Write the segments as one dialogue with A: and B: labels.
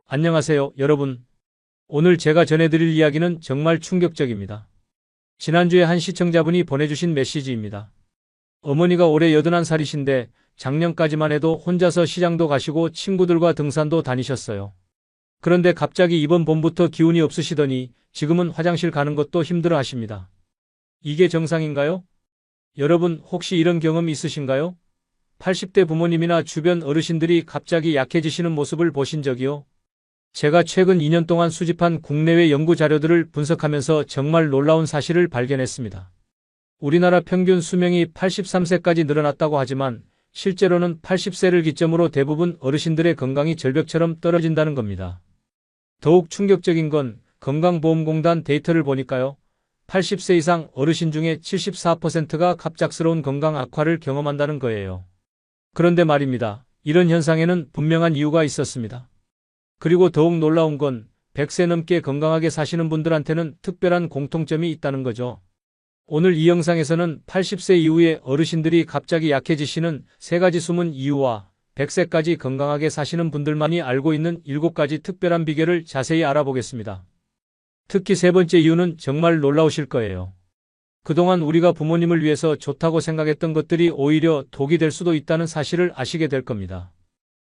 A: 안녕하세요, 여러분. 오늘 제가 전해드릴 이야기는 정말 충격적입니다. 지난주에 한 시청자분이 보내주신 메시지입니다. 어머니가 올해 81살이신데 작년까지만 해도 혼자서 시장도 가시고 친구들과 등산도 다니셨어요. 그런데 갑자기 이번 봄부터 기운이 없으시더니 지금은 화장실 가는 것도 힘들어 하십니다. 이게 정상인가요? 여러분 혹시 이런 경험 있으신가요? 80대 부모님이나 주변 어르신들이 갑자기 약해지시는 모습을 보신 적이요? 제가 최근 2년 동안 수집한 국내외 연구 자료들을 분석하면서 정말 놀라운 사실을 발견했습니다. 우리나라 평균 수명이 83세까지 늘어났다고 하지만 실제로는 80세를 기점으로 대부분 어르신들의 건강이 절벽처럼 떨어진다는 겁니다. 더욱 충격적인 건 건강보험공단 데이터를 보니까요. 80세 이상 어르신 중에 74%가 갑작스러운 건강 악화를 경험한다는 거예요. 그런데 말입니다. 이런 현상에는 분명한 이유가 있었습니다. 그리고 더욱 놀라운 건 100세 넘게 건강하게 사시는 분들한테는 특별한 공통점이 있다는 거죠. 오늘 이 영상에서는 80세 이후에 어르신들이 갑자기 약해지시는 3가지 숨은 이유와 100세까지 건강하게 사시는 분들만이 알고 있는 7가지 특별한 비결을 자세히 알아보겠습니다. 특히 3번째 이유는 정말 놀라우실 거예요. 그동안 우리가 부모님을 위해서 좋다고 생각했던 것들이 오히려 독이 될 수도 있다는 사실을 아시게 될 겁니다.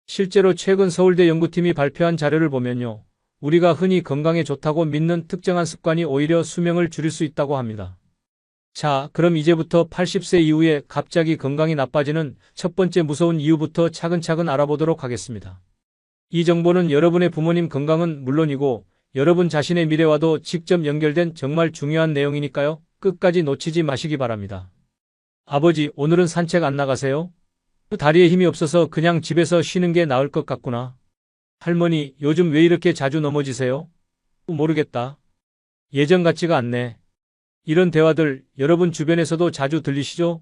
A: 실제로 최근 서울대 연구팀이 발표한 자료를 보면요. 우리가 흔히 건강에 좋다고 믿는 특정한 습관이 오히려 수명을 줄일 수 있다고 합니다. 자, 그럼 이제부터 80세 이후에 갑자기 건강이 나빠지는 첫 번째 무서운 이유부터 차근차근 알아보도록 하겠습니다. 이 정보는 여러분의 부모님 건강은 물론이고 여러분 자신의 미래와도 직접 연결된 정말 중요한 내용이니까요. 끝까지 놓치지 마시기 바랍니다. 아버지, 오늘은 산책 안 나가세요? 다리에 힘이 없어서 그냥 집에서 쉬는 게 나을 것 같구나. 할머니, 요즘 왜 이렇게 자주 넘어지세요? 모르겠다. 예전 같지가 않네. 이런 대화들 여러분 주변에서도 자주 들리시죠?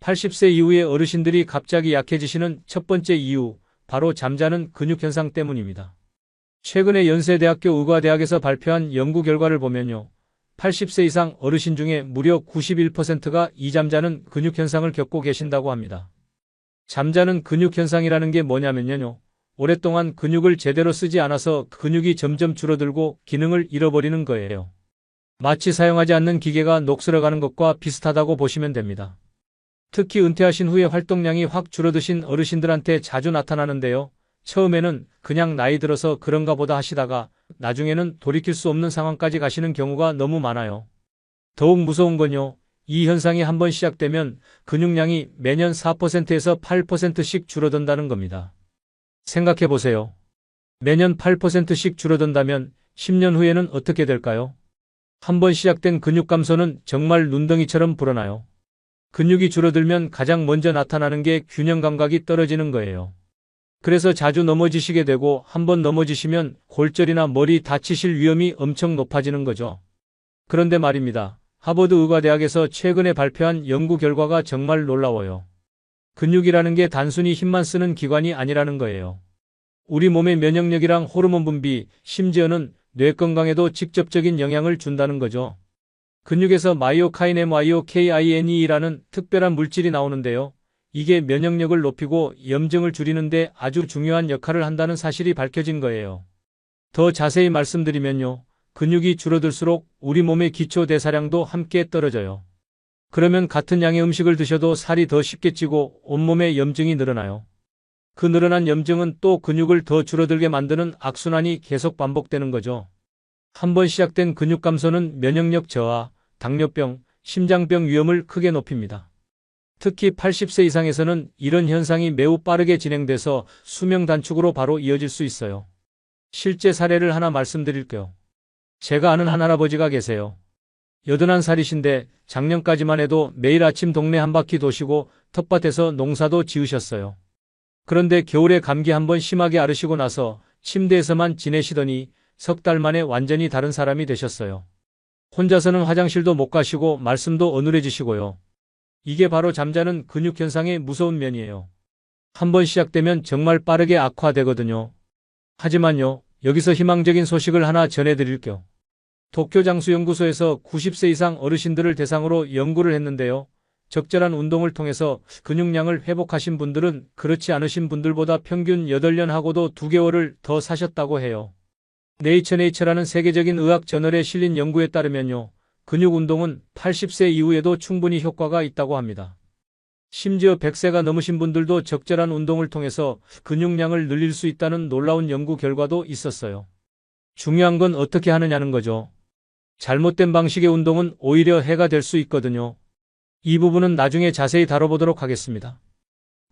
A: 80세 이후에 어르신들이 갑자기 약해지시는 첫 번째 이유, 바로 잠자는 근육 현상 때문입니다. 최근에 연세대학교 의과대학에서 발표한 연구 결과를 보면요. 80세 이상 어르신 중에 무려 91%가 이 잠자는 근육 현상을 겪고 계신다고 합니다. 잠자는 근육 현상이라는 게 뭐냐면요. 오랫동안 근육을 제대로 쓰지 않아서 근육이 점점 줄어들고 기능을 잃어버리는 거예요. 마치 사용하지 않는 기계가 녹슬어가는 것과 비슷하다고 보시면 됩니다. 특히 은퇴하신 후에 활동량이 확 줄어드신 어르신들한테 자주 나타나는데요. 처음에는 그냥 나이 들어서 그런가 보다 하시다가 나중에는 돌이킬 수 없는 상황까지 가시는 경우가 너무 많아요. 더욱 무서운 건요. 이 현상이 한번 시작되면 근육량이 매년 4%에서 8%씩 줄어든다는 겁니다. 생각해 보세요. 매년 8%씩 줄어든다면 10년 후에는 어떻게 될까요? 한번 시작된 근육 감소는 정말 눈덩이처럼 불어나요. 근육이 줄어들면 가장 먼저 나타나는 게 균형 감각이 떨어지는 거예요. 그래서 자주 넘어지시게 되고 한번 넘어지시면 골절이나 머리 다치실 위험이 엄청 높아지는 거죠. 그런데 말입니다. 하버드 의과대학에서 최근에 발표한 연구 결과가 정말 놀라워요. 근육이라는 게 단순히 힘만 쓰는 기관이 아니라는 거예요. 우리 몸의 면역력이랑 호르몬 분비, 심지어는 뇌 건강에도 직접적인 영향을 준다는 거죠. 근육에서 마이오카이네라는 특별한 물질이 나오는데요. 이게 면역력을 높이고 염증을 줄이는데 아주 중요한 역할을 한다는 사실이 밝혀진 거예요. 더 자세히 말씀드리면요. 근육이 줄어들수록 우리 몸의 기초 대사량도 함께 떨어져요. 그러면 같은 양의 음식을 드셔도 살이 더 쉽게 찌고 온몸에 염증이 늘어나요. 그 늘어난 염증은 또 근육을 더 줄어들게 만드는 악순환이 계속 반복되는 거죠. 한번 시작된 근육 감소는 면역력 저하, 당뇨병, 심장병 위험을 크게 높입니다. 특히 80세 이상에서는 이런 현상이 매우 빠르게 진행돼서 수명 단축으로 바로 이어질 수 있어요. 실제 사례를 하나 말씀드릴게요. 제가 아는 한 할아버지가 계세요. 81살이신데 작년까지만 해도 매일 아침 동네 한 바퀴 도시고 텃밭에서 농사도 지으셨어요. 그런데 겨울에 감기 한번 심하게 앓으시고 나서 침대에서만 지내시더니 석 달 만에 완전히 다른 사람이 되셨어요. 혼자서는 화장실도 못 가시고 말씀도 어눌해지시고요. 이게 바로 잠자는 근육 현상의 무서운 면이에요. 한번 시작되면 정말 빠르게 악화되거든요. 하지만요, 여기서 희망적인 소식을 하나 전해드릴게요. 도쿄 장수연구소에서 90세 이상 어르신들을 대상으로 연구를 했는데요. 적절한 운동을 통해서 근육량을 회복하신 분들은 그렇지 않으신 분들보다 평균 8년 하고도 2개월을 더 사셨다고 해요. 네이처라는 세계적인 의학 저널에 실린 연구에 따르면요. 근육 운동은 80세 이후에도 충분히 효과가 있다고 합니다. 심지어 100세가 넘으신 분들도 적절한 운동을 통해서 근육량을 늘릴 수 있다는 놀라운 연구 결과도 있었어요. 중요한 건 어떻게 하느냐는 거죠. 잘못된 방식의 운동은 오히려 해가 될 수 있거든요. 이 부분은 나중에 자세히 다뤄보도록 하겠습니다.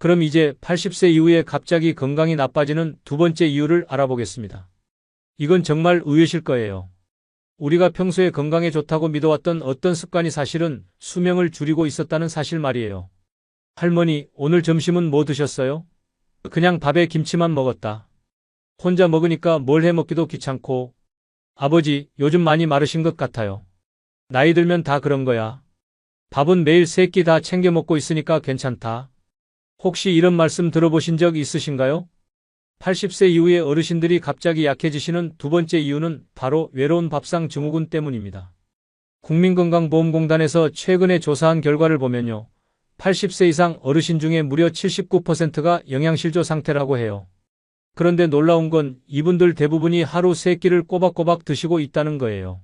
A: 그럼 이제 80세 이후에 갑자기 건강이 나빠지는 두 번째 이유를 알아보겠습니다. 이건 정말 의외실 거예요. 우리가 평소에 건강에 좋다고 믿어왔던 어떤 습관이 사실은 수명을 줄이고 있었다는 사실 말이에요. 할머니, 오늘 점심은 뭐 드셨어요? 그냥 밥에 김치만 먹었다. 혼자 먹으니까 뭘 해 먹기도 귀찮고. 아버지, 요즘 많이 마르신 것 같아요. 나이 들면 다 그런 거야. 밥은 매일 3끼 다 챙겨 먹고 있으니까 괜찮다. 혹시 이런 말씀 들어보신 적 있으신가요? 80세 이후에 어르신들이 갑자기 약해지시는 두 번째 이유는 바로 외로운 밥상 증후군 때문입니다. 국민건강보험공단에서 최근에 조사한 결과를 보면요. 80세 이상 어르신 중에 무려 79%가 영양실조 상태라고 해요. 그런데 놀라운 건 이분들 대부분이 하루 3끼를 꼬박꼬박 드시고 있다는 거예요.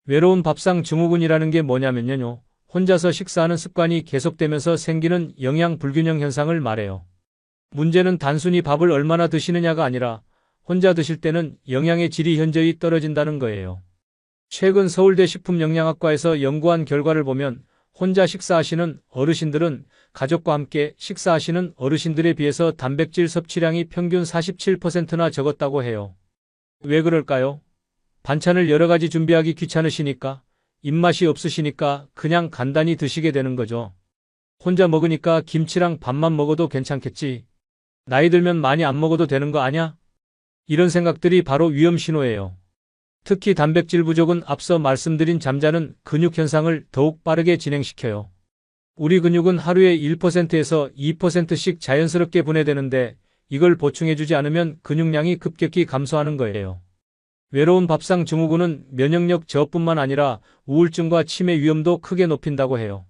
A: 외로운 밥상 증후군이라는 게 뭐냐면요. 혼자서 식사하는 습관이 계속되면서 생기는 영양 불균형 현상을 말해요. 문제는 단순히 밥을 얼마나 드시느냐가 아니라 혼자 드실 때는 영양의 질이 현저히 떨어진다는 거예요. 최근 서울대 식품영양학과에서 연구한 결과를 보면 혼자 식사하시는 어르신들은 가족과 함께 식사하시는 어르신들에 비해서 단백질 섭취량이 평균 47%나 적었다고 해요. 왜 그럴까요? 반찬을 여러 가지 준비하기 귀찮으시니까, 입맛이 없으시니까 그냥 간단히 드시게 되는 거죠. 혼자 먹으니까 김치랑 밥만 먹어도 괜찮겠지. 나이 들면 많이 안 먹어도 되는 거 아냐? 이런 생각들이 바로 위험 신호예요. 특히 단백질 부족은 앞서 말씀드린 잠자는 근육 현상을 더욱 빠르게 진행시켜요. 우리 근육은 하루에 1%에서 2%씩 자연스럽게 분해되는데 이걸 보충해주지 않으면 근육량이 급격히 감소하는 거예요. 외로운 밥상 증후군은 면역력 저하뿐만 아니라 우울증과 치매 위험도 크게 높인다고 해요.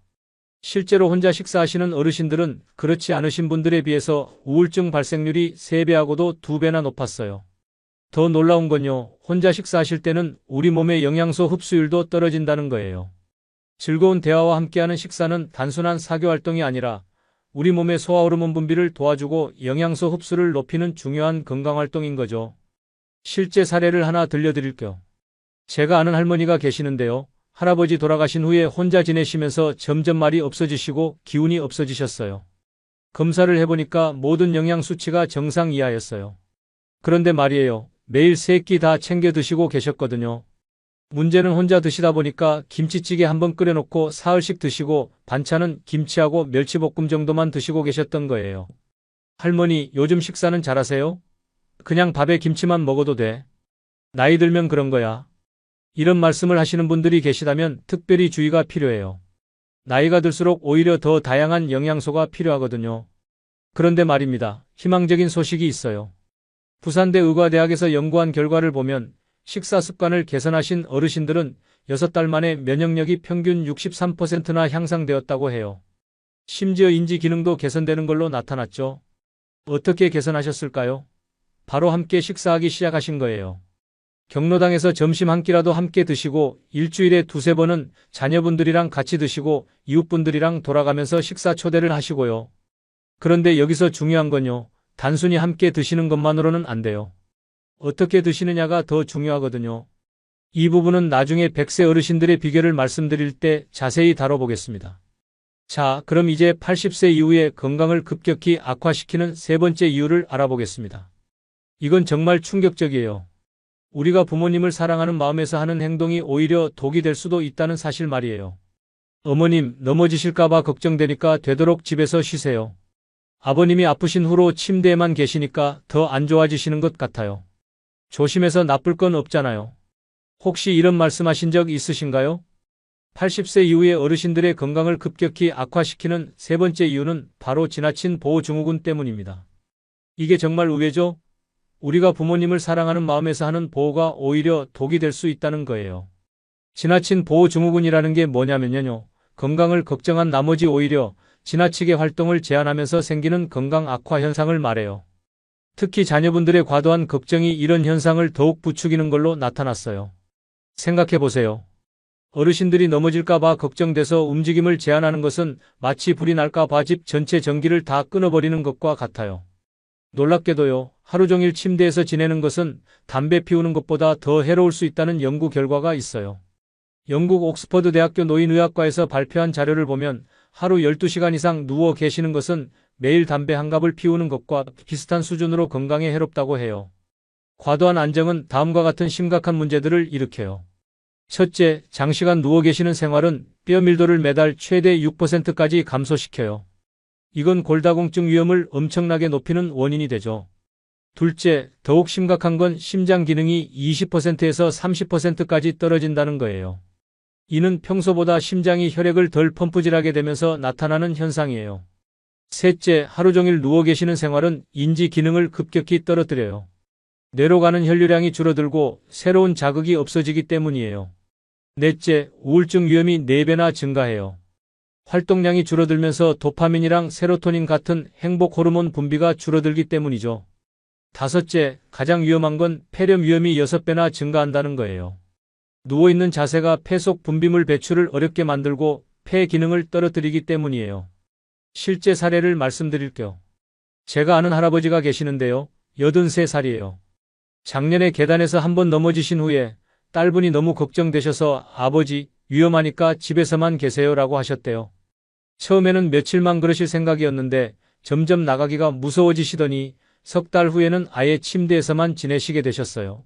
A: 실제로 혼자 식사하시는 어르신들은 그렇지 않으신 분들에 비해서 우울증 발생률이 3배하고도 2배나 높았어요. 더 놀라운 건요, 혼자 식사하실 때는 우리 몸의 영양소 흡수율도 떨어진다는 거예요. 즐거운 대화와 함께하는 식사는 단순한 사교 활동이 아니라 우리 몸의 소화 호르몬 분비를 도와주고 영양소 흡수를 높이는 중요한 건강 활동인 거죠. 실제 사례를 하나 들려드릴게요. 제가 아는 할머니가 계시는데요. 할아버지 돌아가신 후에 혼자 지내시면서 점점 말이 없어지시고 기운이 없어지셨어요. 검사를 해보니까 모든 영양 수치가 정상 이하였어요. 그런데 말이에요. 매일 3끼 다 챙겨 드시고 계셨거든요. 문제는 혼자 드시다 보니까 김치찌개 한번 끓여놓고 사흘씩 드시고 반찬은 김치하고 멸치볶음 정도만 드시고 계셨던 거예요. 할머니, 요즘 식사는 잘하세요? 그냥 밥에 김치만 먹어도 돼. 나이 들면 그런 거야. 이런 말씀을 하시는 분들이 계시다면 특별히 주의가 필요해요. 나이가 들수록 오히려 더 다양한 영양소가 필요하거든요. 그런데 말입니다. 희망적인 소식이 있어요. 부산대 의과대학에서 연구한 결과를 보면 식사 습관을 개선하신 어르신들은 6달 만에 면역력이 평균 63%나 향상되었다고 해요. 심지어 인지 기능도 개선되는 걸로 나타났죠. 어떻게 개선하셨을까요? 바로 함께 식사하기 시작하신 거예요. 경로당에서 점심 한 끼라도 함께 드시고 일주일에 2~3번은 자녀분들이랑 같이 드시고 이웃분들이랑 돌아가면서 식사 초대를 하시고요. 그런데 여기서 중요한 건요. 단순히 함께 드시는 것만으로는 안 돼요. 어떻게 드시느냐가 더 중요하거든요. 이 부분은 나중에 100세 어르신들의 비결을 말씀드릴 때 자세히 다뤄보겠습니다. 자, 그럼 이제 80세 이후에 건강을 급격히 악화시키는 세 번째 이유를 알아보겠습니다. 이건 정말 충격적이에요. 우리가 부모님을 사랑하는 마음에서 하는 행동이 오히려 독이 될 수도 있다는 사실 말이에요. 어머님, 넘어지실까봐 걱정되니까 되도록 집에서 쉬세요. 아버님이 아프신 후로 침대에만 계시니까 더 안 좋아지시는 것 같아요. 조심해서 나쁠 건 없잖아요. 혹시 이런 말씀하신 적 있으신가요? 80세 이후의 어르신들의 건강을 급격히 악화시키는 세 번째 이유는 바로 지나친 보호증후군 때문입니다. 이게 정말 의외죠? 우리가 부모님을 사랑하는 마음에서 하는 보호가 오히려 독이 될 수 있다는 거예요. 지나친 보호증후군이라는 게 뭐냐면요. 건강을 걱정한 나머지 오히려 지나치게 활동을 제한하면서 생기는 건강 악화 현상을 말해요. 특히 자녀분들의 과도한 걱정이 이런 현상을 더욱 부추기는 걸로 나타났어요. 생각해 보세요. 어르신들이 넘어질까봐 걱정돼서 움직임을 제한하는 것은 마치 불이 날까봐 집 전체 전기를 다 끊어버리는 것과 같아요. 놀랍게도요, 하루 종일 침대에서 지내는 것은 담배 피우는 것보다 더 해로울 수 있다는 연구 결과가 있어요. 영국 옥스퍼드 대학교 노인의학과에서 발표한 자료를 보면 하루 12시간 이상 누워 계시는 것은 매일 담배 한 갑을 피우는 것과 비슷한 수준으로 건강에 해롭다고 해요. 과도한 안정은 다음과 같은 심각한 문제들을 일으켜요. 첫째, 장시간 누워 계시는 생활은 뼈 밀도를 매달 최대 6%까지 감소시켜요. 이건 골다공증 위험을 엄청나게 높이는 원인이 되죠. 둘째, 더욱 심각한 건 심장 기능이 20%에서 30%까지 떨어진다는 거예요. 이는 평소보다 심장이 혈액을 덜 펌프질하게 되면서 나타나는 현상이에요. 셋째, 하루 종일 누워 계시는 생활은 인지 기능을 급격히 떨어뜨려요. 뇌로 가는 혈류량이 줄어들고 새로운 자극이 없어지기 때문이에요. 넷째, 우울증 위험이 4배나 증가해요. 활동량이 줄어들면서 도파민이랑 세로토닌 같은 행복 호르몬 분비가 줄어들기 때문이죠. 다섯째, 가장 위험한 건 폐렴 위험이 6배나 증가한다는 거예요. 누워있는 자세가 폐 속 분비물 배출을 어렵게 만들고 폐 기능을 떨어뜨리기 때문이에요. 실제 사례를 말씀드릴게요. 제가 아는 할아버지가 계시는데요. 83살이에요. 작년에 계단에서 한번 넘어지신 후에 딸분이 너무 걱정되셔서 아버지, 위험하니까 집에서만 계세요라고 하셨대요. 처음에는 며칠만 그러실 생각이었는데 점점 나가기가 무서워지시더니 석 달 후에는 아예 침대에서만 지내시게 되셨어요.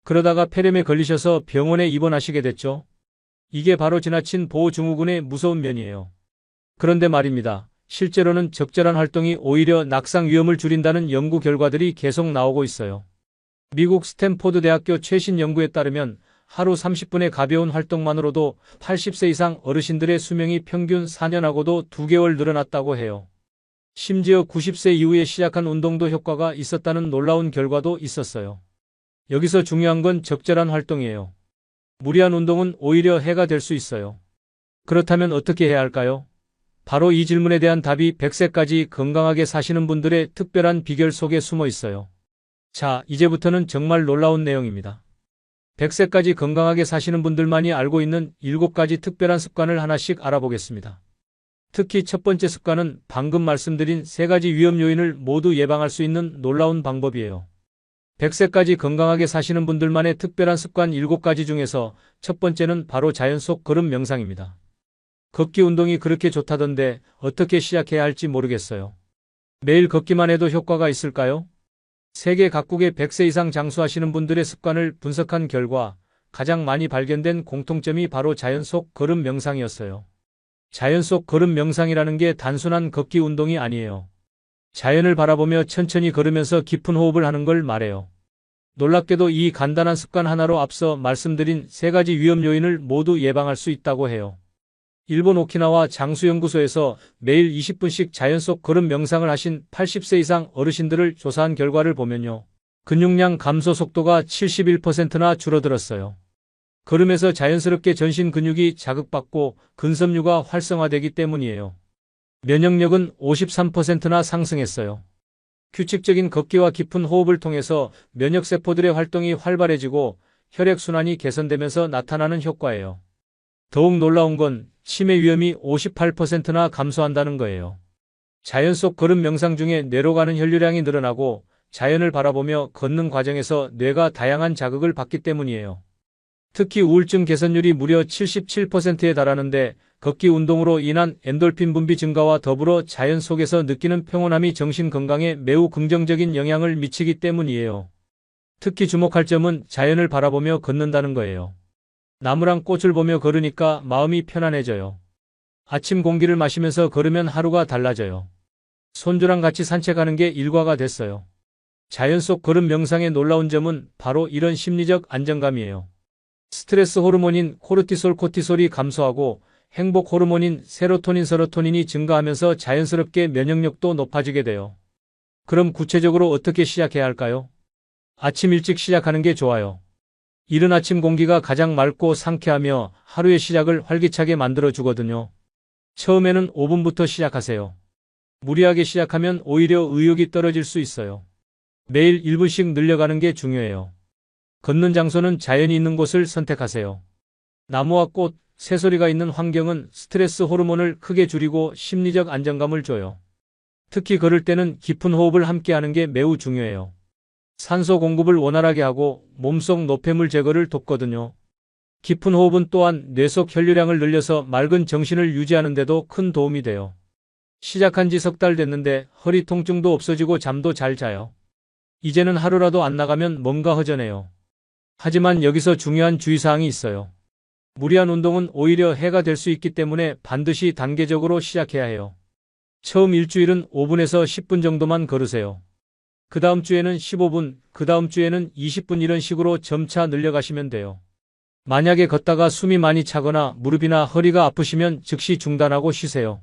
A: 그러다가 폐렴에 걸리셔서 병원에 입원하시게 됐죠. 이게 바로 지나친 보호증후군의 무서운 면이에요. 그런데 말입니다. 실제로는 적절한 활동이 오히려 낙상 위험을 줄인다는 연구 결과들이 계속 나오고 있어요. 미국 스탠포드 대학교 최신 연구에 따르면 하루 30분의 가벼운 활동만으로도 80세 이상 어르신들의 수명이 평균 4년하고도 2개월 늘어났다고 해요. 심지어 90세 이후에 시작한 운동도 효과가 있었다는 놀라운 결과도 있었어요. 여기서 중요한 건 적절한 활동이에요. 무리한 운동은 오히려 해가 될 수 있어요. 그렇다면 어떻게 해야 할까요? 바로 이 질문에 대한 답이 100세까지 건강하게 사시는 분들의 특별한 비결 속에 숨어 있어요. 자, 이제부터는 정말 놀라운 내용입니다. 100세까지 건강하게 사시는 분들만이 알고 있는 7가지 특별한 습관을 하나씩 알아보겠습니다. 특히 첫 번째 습관은 방금 말씀드린 3가지 위험 요인을 모두 예방할 수 있는 놀라운 방법이에요. 100세까지 건강하게 사시는 분들만의 특별한 습관 7가지 중에서 첫 번째는 바로 자연 속 걸음 명상입니다. 걷기 운동이 그렇게 좋다던데 어떻게 시작해야 할지 모르겠어요. 매일 걷기만 해도 효과가 있을까요? 세계 각국의 100세 이상 장수하시는 분들의 습관을 분석한 결과 가장 많이 발견된 공통점이 바로 자연 속 걸음 명상이었어요. 자연 속 걸음 명상이라는 게 단순한 걷기 운동이 아니에요. 자연을 바라보며 천천히 걸으면서 깊은 호흡을 하는 걸 말해요. 놀랍게도 이 간단한 습관 하나로 앞서 말씀드린 3가지 위험 요인을 모두 예방할 수 있다고 해요. 일본 오키나와 장수연구소에서 매일 20분씩 자연 속 걸음 명상을 하신 80세 이상 어르신들을 조사한 결과를 보면요. 근육량 감소 속도가 71%나 줄어들었어요. 걸으면서 자연스럽게 전신 근육이 자극받고 근섬유가 활성화되기 때문이에요. 면역력은 53%나 상승했어요. 규칙적인 걷기와 깊은 호흡을 통해서 면역세포들의 활동이 활발해지고 혈액순환이 개선되면서 나타나는 효과예요. 더욱 놀라운 건 치매 위험이 58%나 감소한다는 거예요. 자연 속 걸음 명상 중에 뇌로 가는 혈류량이 늘어나고 자연을 바라보며 걷는 과정에서 뇌가 다양한 자극을 받기 때문이에요. 특히 우울증 개선율이 무려 77%에 달하는데 걷기 운동으로 인한 엔돌핀 분비 증가와 더불어 자연 속에서 느끼는 평온함이 정신 건강에 매우 긍정적인 영향을 미치기 때문이에요. 특히 주목할 점은 자연을 바라보며 걷는다는 거예요. 나무랑 꽃을 보며 걸으니까 마음이 편안해져요. 아침 공기를 마시면서 걸으면 하루가 달라져요. 손주랑 같이 산책하는 게 일과가 됐어요. 자연 속 걸음 명상의 놀라운 점은 바로 이런 심리적 안정감이에요. 스트레스 호르몬인 코르티솔이 감소하고 행복 호르몬인 세로토닌이 증가하면서 자연스럽게 면역력도 높아지게 돼요. 그럼 구체적으로 어떻게 시작해야 할까요? 아침 일찍 시작하는 게 좋아요. 이른 아침 공기가 가장 맑고 상쾌하며 하루의 시작을 활기차게 만들어 주거든요. 처음에는 5분부터 시작하세요. 무리하게 시작하면 오히려 의욕이 떨어질 수 있어요. 매일 1분씩 늘려가는 게 중요해요. 걷는 장소는 자연이 있는 곳을 선택하세요. 나무와 꽃, 새소리가 있는 환경은 스트레스 호르몬을 크게 줄이고 심리적 안정감을 줘요. 특히 걸을 때는 깊은 호흡을 함께 하는 게 매우 중요해요. 산소 공급을 원활하게 하고 몸속 노폐물 제거를 돕거든요. 깊은 호흡은 또한 뇌 속 혈류량을 늘려서 맑은 정신을 유지하는 데도 큰 도움이 돼요. 시작한 지 석 달 됐는데 허리 통증도 없어지고 잠도 잘 자요. 이제는 하루라도 안 나가면 뭔가 허전해요. 하지만 여기서 중요한 주의사항이 있어요. 무리한 운동은 오히려 해가 될 수 있기 때문에 반드시 단계적으로 시작해야 해요. 처음 일주일은 5분에서 10분 정도만 걸으세요. 그 다음 주에는 15분, 그 다음 주에는 20분 이런 식으로 점차 늘려가시면 돼요. 만약에 걷다가 숨이 많이 차거나 무릎이나 허리가 아프시면 즉시 중단하고 쉬세요.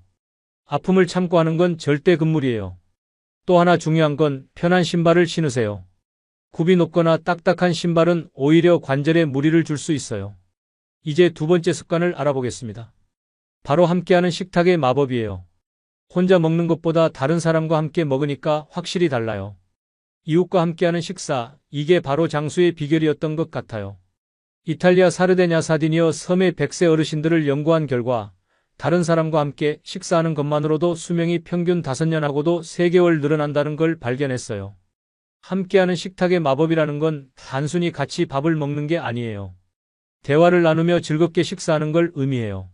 A: 아픔을 참고 하는 건 절대 금물이에요. 또 하나 중요한 건 편한 신발을 신으세요. 굽이 높거나 딱딱한 신발은 오히려 관절에 무리를 줄 수 있어요. 이제 두 번째 습관을 알아보겠습니다. 바로 함께하는 식탁의 마법이에요. 혼자 먹는 것보다 다른 사람과 함께 먹으니까 확실히 달라요. 이웃과 함께하는 식사, 이게 바로 장수의 비결이었던 것 같아요. 이탈리아 사르데냐 사디니어 섬의 100세 어르신들을 연구한 결과 다른 사람과 함께 식사하는 것만으로도 수명이 평균 5년하고도 3개월 늘어난다는 걸 발견했어요. 함께하는 식탁의 마법이라는 건 단순히 같이 밥을 먹는 게 아니에요. 대화를 나누며 즐겁게 식사하는 걸 의미해요.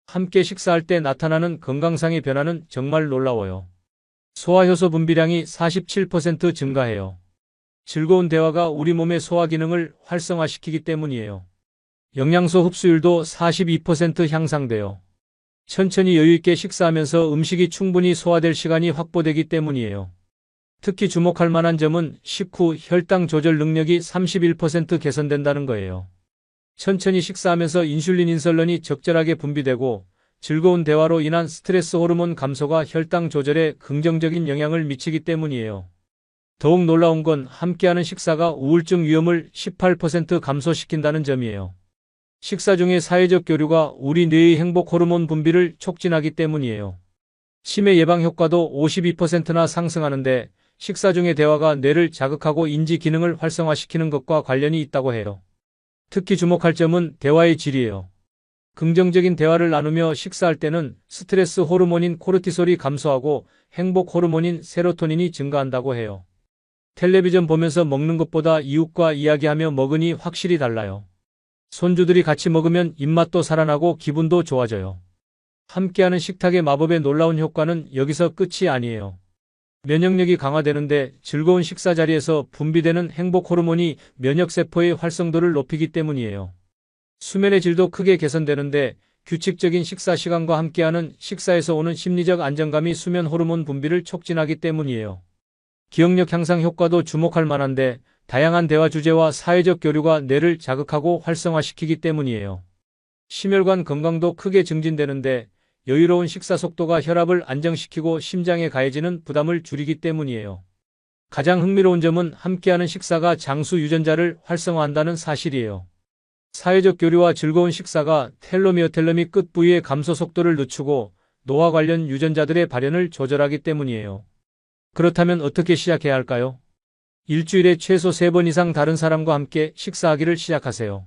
A: 함께 식사할 때 나타나는 건강상의 변화는 정말 놀라워요. 소화효소 분비량이 47% 증가해요. 즐거운 대화가 우리 몸의 소화 기능을 활성화시키기 때문이에요. 영양소 흡수율도 42% 향상돼요. 천천히 여유있게 식사하면서 음식이 충분히 소화될 시간이 확보되기 때문이에요. 특히 주목할 만한 점은 식후 혈당 조절 능력이 31% 개선된다는 거예요. 천천히 식사하면서 인슐린이 적절하게 분비되고 즐거운 대화로 인한 스트레스 호르몬 감소가 혈당 조절에 긍정적인 영향을 미치기 때문이에요. 더욱 놀라운 건 함께하는 식사가 우울증 위험을 18% 감소시킨다는 점이에요. 식사 중에 사회적 교류가 우리 뇌의 행복 호르몬 분비를 촉진하기 때문이에요. 치매 예방 효과도 52%나 상승하는데 식사 중의 대화가 뇌를 자극하고 인지 기능을 활성화시키는 것과 관련이 있다고 해요. 특히 주목할 점은 대화의 질이에요. 긍정적인 대화를 나누며 식사할 때는 스트레스 호르몬인 코르티솔이 감소하고 행복 호르몬인 세로토닌이 증가한다고 해요. 텔레비전 보면서 먹는 것보다 이웃과 이야기하며 먹으니 확실히 달라요. 손주들이 같이 먹으면 입맛도 살아나고 기분도 좋아져요. 함께하는 식탁의 마법의 놀라운 효과는 여기서 끝이 아니에요. 면역력이 강화되는데 즐거운 식사 자리에서 분비되는 행복 호르몬이 면역세포의 활성도를 높이기 때문이에요. 수면의 질도 크게 개선되는데 규칙적인 식사 시간과 함께하는 식사에서 오는 심리적 안정감이 수면 호르몬 분비를 촉진하기 때문이에요. 기억력 향상 효과도 주목할 만한데 다양한 대화 주제와 사회적 교류가 뇌를 자극하고 활성화시키기 때문이에요. 심혈관 건강도 크게 증진되는데 여유로운 식사 속도가 혈압을 안정시키고 심장에 가해지는 부담을 줄이기 때문이에요. 가장 흥미로운 점은 함께하는 식사가 장수 유전자를 활성화한다는 사실이에요. 사회적 교류와 즐거운 식사가 텔로미어 끝 부위의 감소 속도를 늦추고 노화 관련 유전자들의 발현을 조절하기 때문이에요. 그렇다면 어떻게 시작해야 할까요? 일주일에 최소 3번 이상 다른 사람과 함께 식사하기를 시작하세요.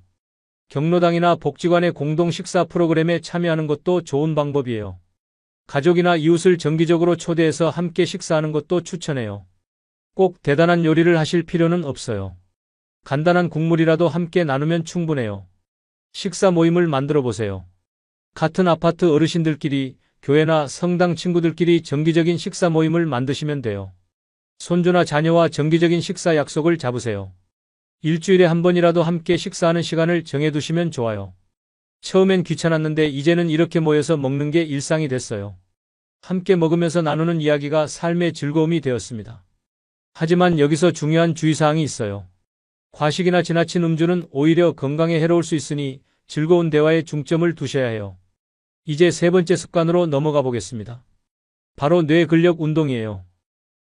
A: 경로당이나 복지관의 공동 식사 프로그램에 참여하는 것도 좋은 방법이에요. 가족이나 이웃을 정기적으로 초대해서 함께 식사하는 것도 추천해요. 꼭 대단한 요리를 하실 필요는 없어요. 간단한 국물이라도 함께 나누면 충분해요. 식사 모임을 만들어 보세요. 같은 아파트 어르신들끼리, 교회나 성당 친구들끼리 정기적인 식사 모임을 만드시면 돼요. 손주나 자녀와 정기적인 식사 약속을 잡으세요. 일주일에 한 번이라도 함께 식사하는 시간을 정해두시면 좋아요. 처음엔 귀찮았는데 이제는 이렇게 모여서 먹는 게 일상이 됐어요. 함께 먹으면서 나누는 이야기가 삶의 즐거움이 되었습니다. 하지만 여기서 중요한 주의사항이 있어요. 과식이나 지나친 음주는 오히려 건강에 해로울 수 있으니 즐거운 대화에 중점을 두셔야 해요. 이제 세 번째 습관으로 넘어가 보겠습니다. 바로 뇌 근력 운동이에요.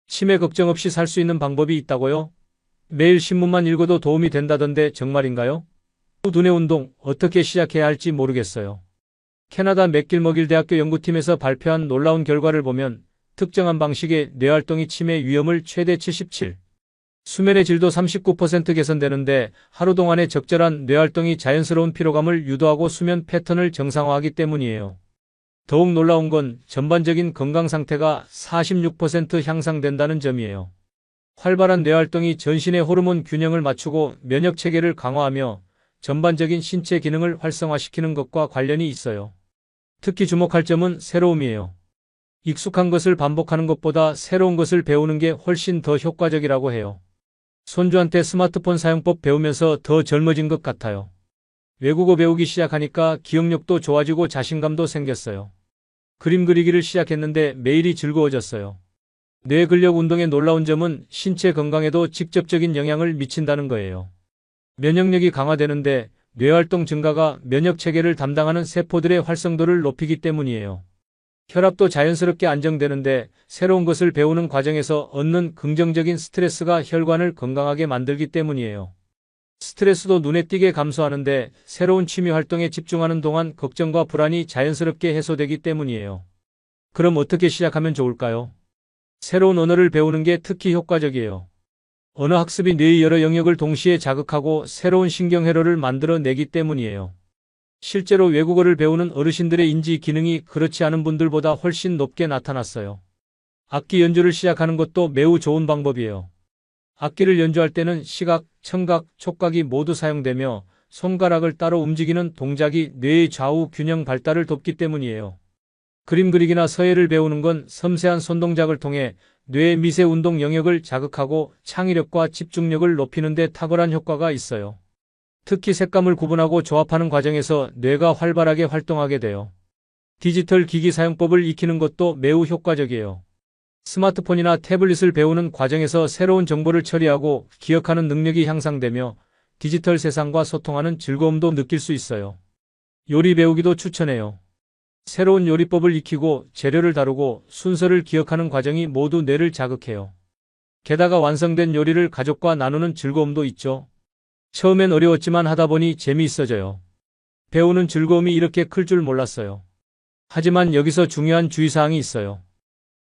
A: 치매 걱정 없이 살 수 있는 방법이 있다고요? 매일 신문만 읽어도 도움이 된다던데 정말인가요? 두뇌 운동 어떻게 시작해야 할지 모르겠어요. 캐나다 맥길머길 대학교 연구팀에서 발표한 놀라운 결과를 보면 특정한 방식의 뇌활동이 치매 위험을 최대 77, 수면의 질도 39% 개선되는데 하루 동안의 적절한 뇌활동이 자연스러운 피로감을 유도하고 수면 패턴을 정상화하기 때문이에요. 더욱 놀라운 건 전반적인 건강 상태가 46% 향상된다는 점이에요. 활발한 뇌활동이 전신의 호르몬 균형을 맞추고 면역 체계를 강화하며 전반적인 신체 기능을 활성화시키는 것과 관련이 있어요. 특히 주목할 점은 새로움이에요. 익숙한 것을 반복하는 것보다 새로운 것을 배우는 게 훨씬 더 효과적이라고 해요. 손주한테 스마트폰 사용법 배우면서 더 젊어진 것 같아요. 외국어 배우기 시작하니까 기억력도 좋아지고 자신감도 생겼어요. 그림 그리기를 시작했는데 매일이 즐거워졌어요. 뇌 근력 운동의 놀라운 점은 신체 건강에도 직접적인 영향을 미친다는 거예요. 면역력이 강화되는데 뇌활동 증가가 면역 체계를 담당하는 세포들의 활성도를 높이기 때문이에요. 혈압도 자연스럽게 안정되는데 새로운 것을 배우는 과정에서 얻는 긍정적인 스트레스가 혈관을 건강하게 만들기 때문이에요. 스트레스도 눈에 띄게 감소하는데 새로운 취미 활동에 집중하는 동안 걱정과 불안이 자연스럽게 해소되기 때문이에요. 그럼 어떻게 시작하면 좋을까요? 새로운 언어를 배우는 게 특히 효과적이에요. 언어 학습이 뇌의 여러 영역을 동시에 자극하고 새로운 신경회로를 만들어내기 때문이에요. 실제로 외국어를 배우는 어르신들의 인지 기능이 그렇지 않은 분들보다 훨씬 높게 나타났어요. 악기 연주를 시작하는 것도 매우 좋은 방법이에요. 악기를 연주할 때는 시각, 청각, 촉각이 모두 사용되며 손가락을 따로 움직이는 동작이 뇌의 좌우 균형 발달을 돕기 때문이에요. 그림 그리기나 서예를 배우는 건 섬세한 손동작을 통해 뇌의 미세 운동 영역을 자극하고 창의력과 집중력을 높이는 데 탁월한 효과가 있어요. 특히 색감을 구분하고 조합하는 과정에서 뇌가 활발하게 활동하게 돼요. 디지털 기기 사용법을 익히는 것도 매우 효과적이에요. 스마트폰이나 태블릿을 배우는 과정에서 새로운 정보를 처리하고 기억하는 능력이 향상되며 디지털 세상과 소통하는 즐거움도 느낄 수 있어요. 요리 배우기도 추천해요. 새로운 요리법을 익히고 재료를 다루고 순서를 기억하는 과정이 모두 뇌를 자극해요. 게다가 완성된 요리를 가족과 나누는 즐거움도 있죠. 처음엔 어려웠지만 하다 보니 재미있어져요. 배우는 즐거움이 이렇게 클 줄 몰랐어요. 하지만 여기서 중요한 주의사항이 있어요.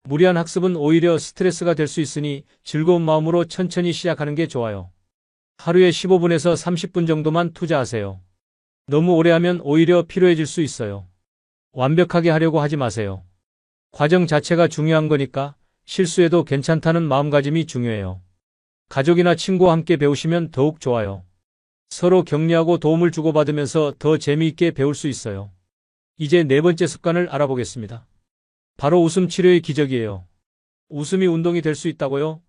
A: 무리한 학습은 오히려 스트레스가 될 수 있으니 즐거운 마음으로 천천히 시작하는 게 좋아요. 하루에 15분에서 30분 정도만 투자하세요. 너무 오래 하면 오히려 피로해질 수 있어요. 완벽하게 하려고 하지 마세요. 과정 자체가 중요한 거니까 실수해도 괜찮다는 마음가짐이 중요해요. 가족이나 친구와 함께 배우시면 더욱 좋아요. 서로 격려하고 도움을 주고받으면서 더 재미있게 배울 수 있어요. 이제 네 번째 습관을 알아보겠습니다. 바로 웃음 치료의 기적이에요. 웃음이 운동이 될 수 있다고요?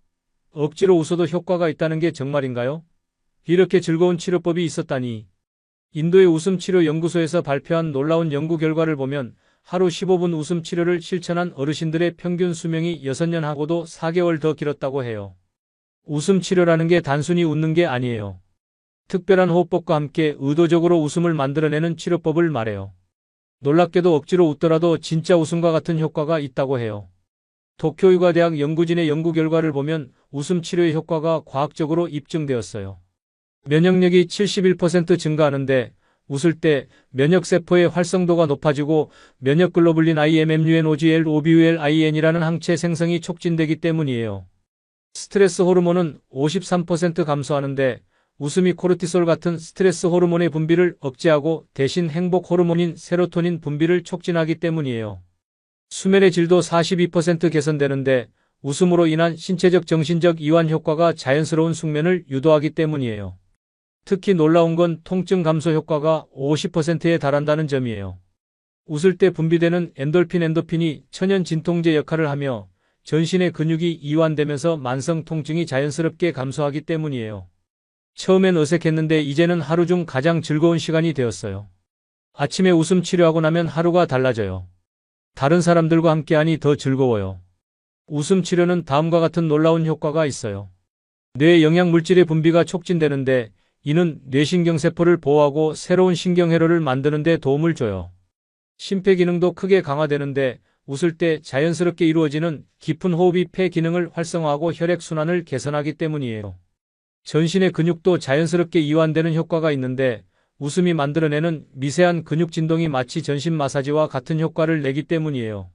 A: 억지로 웃어도 효과가 있다는 게 정말인가요? 이렇게 즐거운 치료법이 있었다니. 인도의 웃음치료연구소에서 발표한 놀라운 연구 결과를 보면 하루 15분 웃음 치료를 실천한 어르신들의 평균 수명이 6년하고도 4개월 더 길었다고 해요. 웃음 치료라는 게 단순히 웃는 게 아니에요. 특별한 호흡법과 함께 의도적으로 웃음을 만들어내는 치료법을 말해요. 놀랍게도 억지로 웃더라도 진짜 웃음과 같은 효과가 있다고 해요. 도쿄의과대학 연구진의 연구 결과를 보면 웃음 치료의 효과가 과학적으로 입증되었어요. 면역력이 71% 증가하는데 웃을 때 면역세포의 활성도가 높아지고 면역글로불린 IMMUNOGLOBULIN이라는 항체 생성이 촉진되기 때문이에요. 스트레스 호르몬은 53% 감소하는데 웃음이 코르티솔 같은 스트레스 호르몬의 분비를 억제하고 대신 행복 호르몬인 세로토닌 분비를 촉진하기 때문이에요. 수면의 질도 42% 개선되는데 웃음으로 인한 신체적 정신적 이완 효과가 자연스러운 숙면을 유도하기 때문이에요. 특히 놀라운 건 통증 감소 효과가 50%에 달한다는 점이에요. 웃을 때 분비되는 엔돌핀이 천연 진통제 역할을 하며 전신의 근육이 이완되면서 만성 통증이 자연스럽게 감소하기 때문이에요. 처음엔 어색했는데 이제는 하루 중 가장 즐거운 시간이 되었어요. 아침에 웃음 치료하고 나면 하루가 달라져요. 다른 사람들과 함께하니 더 즐거워요. 웃음 치료는 다음과 같은 놀라운 효과가 있어요. 뇌 영양물질의 분비가 촉진되는데 이는 뇌신경세포를 보호하고 새로운 신경회로를 만드는 데 도움을 줘요. 심폐기능도 크게 강화되는데 웃을 때 자연스럽게 이루어지는 깊은 호흡이 폐 기능을 활성화하고 혈액순환을 개선하기 때문이에요. 전신의 근육도 자연스럽게 이완되는 효과가 있는데 웃음이 만들어내는 미세한 근육 진동이 마치 전신 마사지와 같은 효과를 내기 때문이에요.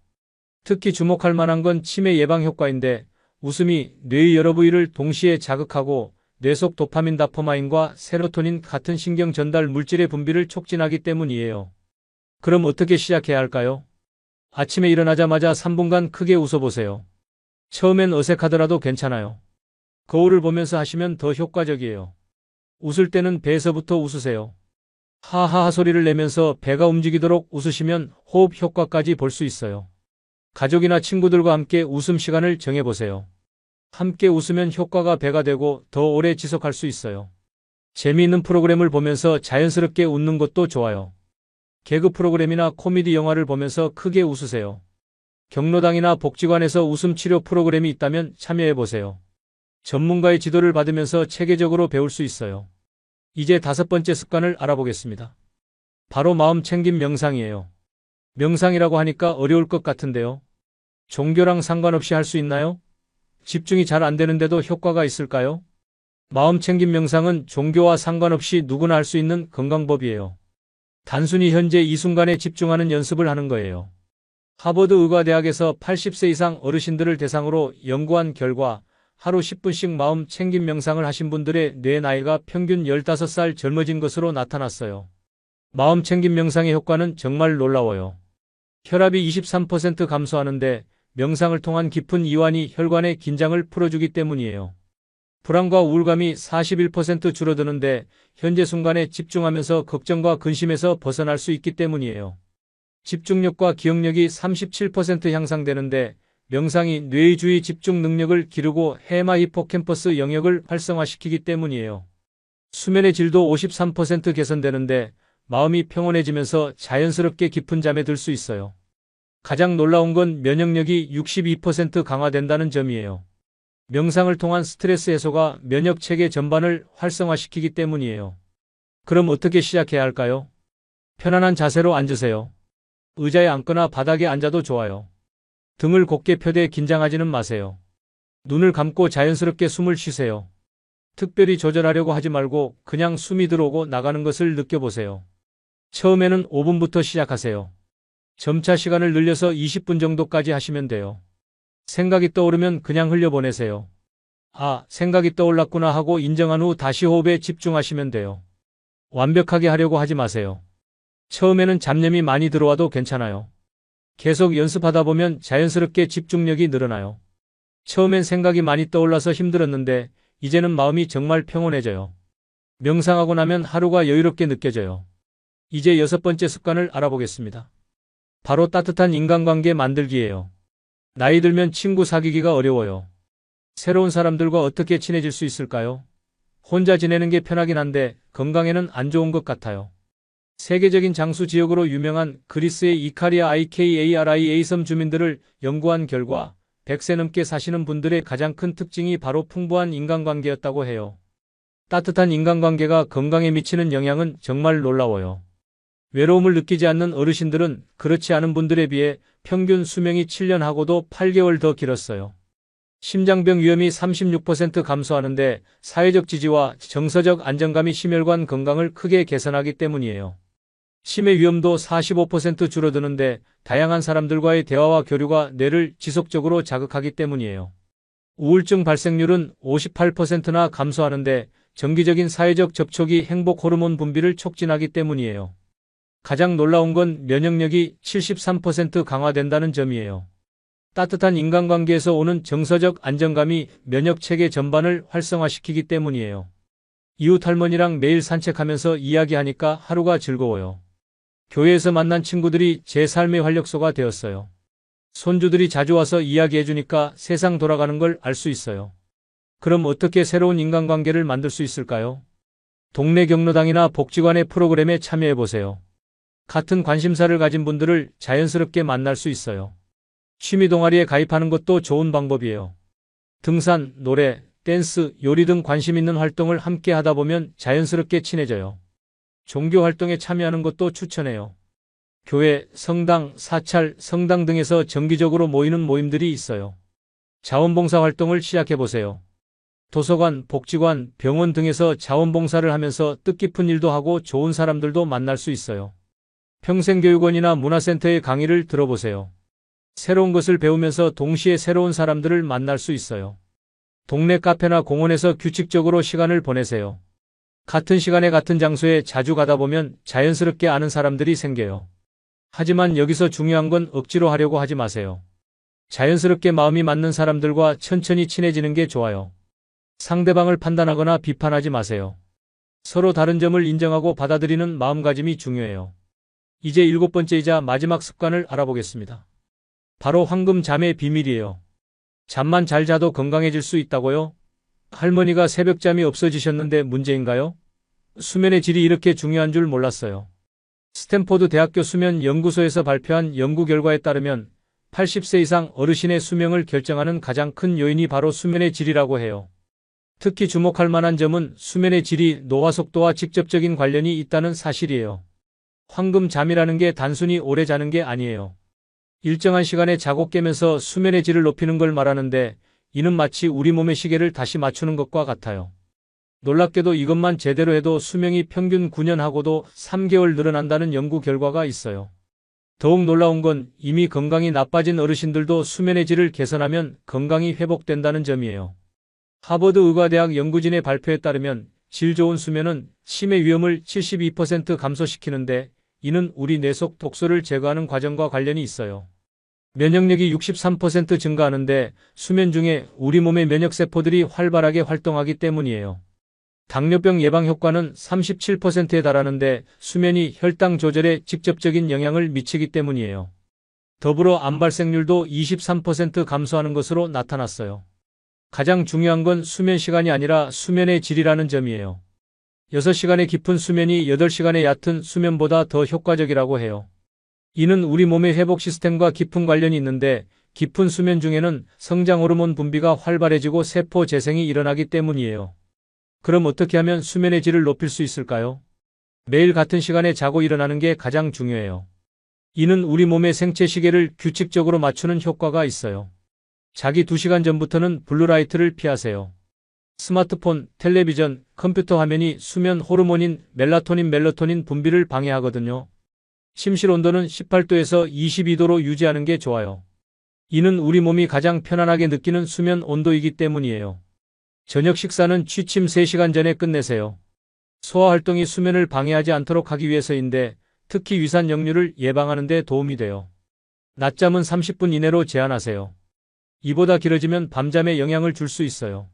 A: 특히 주목할 만한 건 치매 예방 효과인데 웃음이 뇌의 여러 부위를 동시에 자극하고 뇌 속 도파민 다포마인과 세로토닌 같은 신경 전달 물질의 분비를 촉진하기 때문이에요. 그럼 어떻게 시작해야 할까요? 아침에 일어나자마자 3분간 크게 웃어보세요. 처음엔 어색하더라도 괜찮아요. 거울을 보면서 하시면 더 효과적이에요. 웃을 때는 배에서부터 웃으세요. 하하하 소리를 내면서 배가 움직이도록 웃으시면 호흡 효과까지 볼 수 있어요. 가족이나 친구들과 함께 웃음 시간을 정해보세요. 함께 웃으면 효과가 배가 되고 더 오래 지속할 수 있어요. 재미있는 프로그램을 보면서 자연스럽게 웃는 것도 좋아요. 개그 프로그램이나 코미디 영화를 보면서 크게 웃으세요. 경로당이나 복지관에서 웃음 치료 프로그램이 있다면 참여해보세요. 전문가의 지도를 받으면서 체계적으로 배울 수 있어요. 이제 5번째 습관을 알아보겠습니다. 바로 마음 챙김 명상이에요. 명상이라고 하니까 어려울 것 같은데요. 종교랑 상관없이 할 수 있나요? 집중이 잘 안 되는데도 효과가 있을까요? 마음 챙김 명상은 종교와 상관없이 누구나 할 수 있는 건강법이에요. 단순히 현재 이 순간에 집중하는 연습을 하는 거예요. 하버드 의과대학에서 80세 이상 어르신들을 대상으로 연구한 결과 하루 10분씩 마음 챙김 명상을 하신 분들의 뇌 나이가 평균 15살 젊어진 것으로 나타났어요. 마음 챙김 명상의 효과는 정말 놀라워요. 혈압이 23% 감소하는데 명상을 통한 깊은 이완이 혈관의 긴장을 풀어주기 때문이에요. 불안과 우울감이 41% 줄어드는데 현재 순간에 집중하면서 걱정과 근심에서 벗어날 수 있기 때문이에요. 집중력과 기억력이 37% 향상되는데 명상이 뇌의 주의 집중 능력을 기르고 해마 히포캠퍼스 영역을 활성화시키기 때문이에요. 수면의 질도 53% 개선되는데 마음이 평온해지면서 자연스럽게 깊은 잠에 들 수 있어요. 가장 놀라운 건 면역력이 62% 강화된다는 점이에요. 명상을 통한 스트레스 해소가 면역 체계 전반을 활성화시키기 때문이에요. 그럼 어떻게 시작해야 할까요? 편안한 자세로 앉으세요. 의자에 앉거나 바닥에 앉아도 좋아요. 등을 곧게 펴되 긴장하지는 마세요. 눈을 감고 자연스럽게 숨을 쉬세요. 특별히 조절하려고 하지 말고 그냥 숨이 들어오고 나가는 것을 느껴보세요. 처음에는 5분부터 시작하세요. 점차 시간을 늘려서 20분 정도까지 하시면 돼요. 생각이 떠오르면 그냥 흘려보내세요. 아, 생각이 떠올랐구나 하고 인정한 후 다시 호흡에 집중하시면 돼요. 완벽하게 하려고 하지 마세요. 처음에는 잡념이 많이 들어와도 괜찮아요. 계속 연습하다 보면 자연스럽게 집중력이 늘어나요. 처음엔 생각이 많이 떠올라서 힘들었는데 이제는 마음이 정말 평온해져요. 명상하고 나면 하루가 여유롭게 느껴져요. 이제 6번째 습관을 알아보겠습니다. 바로 따뜻한 인간관계 만들기예요. 나이 들면 친구 사귀기가 어려워요. 새로운 사람들과 어떻게 친해질 수 있을까요? 혼자 지내는 게 편하긴 한데 건강에는 안 좋은 것 같아요. 세계적인 장수 지역으로 유명한 그리스의 이카리아 IKARIA 섬 주민들을 연구한 결과 100세 넘게 사시는 분들의 가장 큰 특징이 바로 풍부한 인간관계였다고 해요. 따뜻한 인간관계가 건강에 미치는 영향은 정말 놀라워요. 외로움을 느끼지 않는 어르신들은 그렇지 않은 분들에 비해 평균 수명이 7년하고도 8개월 더 길었어요. 심장병 위험이 36% 감소하는데 사회적 지지와 정서적 안정감이 심혈관 건강을 크게 개선하기 때문이에요. 치매 위험도 45% 줄어드는데 다양한 사람들과의 대화와 교류가 뇌를 지속적으로 자극하기 때문이에요. 우울증 발생률은 58%나 감소하는데 정기적인 사회적 접촉이 행복 호르몬 분비를 촉진하기 때문이에요. 가장 놀라운 건 면역력이 73% 강화된다는 점이에요. 따뜻한 인간관계에서 오는 정서적 안정감이 면역 체계 전반을 활성화시키기 때문이에요. 이웃 할머니랑 매일 산책하면서 이야기하니까 하루가 즐거워요. 교회에서 만난 친구들이 제 삶의 활력소가 되었어요. 손주들이 자주 와서 이야기해주니까 세상 돌아가는 걸 알 수 있어요. 그럼 어떻게 새로운 인간관계를 만들 수 있을까요? 동네 경로당이나 복지관의 프로그램에 참여해보세요. 같은 관심사를 가진 분들을 자연스럽게 만날 수 있어요. 취미 동아리에 가입하는 것도 좋은 방법이에요. 등산, 노래, 댄스, 요리 등 관심 있는 활동을 함께 하다 보면 자연스럽게 친해져요. 종교 활동에 참여하는 것도 추천해요. 교회, 성당, 사찰, 성당 등에서 정기적으로 모이는 모임들이 있어요. 자원봉사 활동을 시작해보세요. 도서관, 복지관, 병원 등에서 자원봉사를 하면서 뜻깊은 일도 하고 좋은 사람들도 만날 수 있어요. 평생교육원이나 문화센터의 강의를 들어보세요. 새로운 것을 배우면서 동시에 새로운 사람들을 만날 수 있어요. 동네 카페나 공원에서 규칙적으로 시간을 보내세요. 같은 시간에 같은 장소에 자주 가다 보면 자연스럽게 아는 사람들이 생겨요. 하지만 여기서 중요한 건 억지로 하려고 하지 마세요. 자연스럽게 마음이 맞는 사람들과 천천히 친해지는 게 좋아요. 상대방을 판단하거나 비판하지 마세요. 서로 다른 점을 인정하고 받아들이는 마음가짐이 중요해요. 이제 7번째이자 마지막 습관을 알아보겠습니다. 바로 황금 잠의 비밀이에요. 잠만 잘 자도 건강해질 수 있다고요? 할머니가 새벽잠이 없어지셨는데 문제인가요? 수면의 질이 이렇게 중요한 줄 몰랐어요. 스탠포드 대학교 수면 연구소에서 발표한 연구 결과에 따르면 80세 이상 어르신의 수명을 결정하는 가장 큰 요인이 바로 수면의 질이라고 해요. 특히 주목할 만한 점은 수면의 질이 노화 속도와 직접적인 관련이 있다는 사실이에요. 황금 잠이라는 게 단순히 오래 자는 게 아니에요. 일정한 시간에 자고 깨면서 수면의 질을 높이는 걸 말하는데 이는 마치 우리 몸의 시계를 다시 맞추는 것과 같아요. 놀랍게도 이것만 제대로 해도 수명이 평균 9년 하고도 3개월 늘어난다는 연구 결과가 있어요. 더욱 놀라운 건 이미 건강이 나빠진 어르신들도 수면의 질을 개선하면 건강이 회복된다는 점이에요. 하버드 의과대학 연구진의 발표에 따르면 질 좋은 수면은 치매 위험을 72% 감소시키는데 이는 우리 뇌 속 독소를 제거하는 과정과 관련이 있어요. 면역력이 63% 증가하는데 수면 중에 우리 몸의 면역세포들이 활발하게 활동하기 때문이에요. 당뇨병 예방 효과는 37%에 달하는데 수면이 혈당 조절에 직접적인 영향을 미치기 때문이에요. 더불어 암 발생률도 23% 감소하는 것으로 나타났어요. 가장 중요한 건 수면 시간이 아니라 수면의 질이라는 점이에요. 6시간의 깊은 수면이 8시간의 얕은 수면보다 더 효과적이라고 해요. 이는 우리 몸의 회복 시스템과 깊은 관련이 있는데 깊은 수면 중에는 성장 호르몬 분비가 활발해지고 세포 재생이 일어나기 때문이에요. 그럼 어떻게 하면 수면의 질을 높일 수 있을까요? 매일 같은 시간에 자고 일어나는 게 가장 중요해요. 이는 우리 몸의 생체 시계를 규칙적으로 맞추는 효과가 있어요. 자기 2시간 전부터는 블루라이트를 피하세요. 스마트폰, 텔레비전, 컴퓨터 화면이 수면 호르몬인 멜라토닌 분비를 방해하거든요. 침실 온도는 18도에서 22도로 유지하는 게 좋아요. 이는 우리 몸이 가장 편안하게 느끼는 수면 온도이기 때문이에요. 저녁 식사는 취침 3시간 전에 끝내세요. 소화 활동이 수면을 방해하지 않도록 하기 위해서인데 특히 위산 역류를 예방하는 데 도움이 돼요. 낮잠은 30분 이내로 제한하세요. 이보다 길어지면 밤잠에 영향을 줄 수 있어요.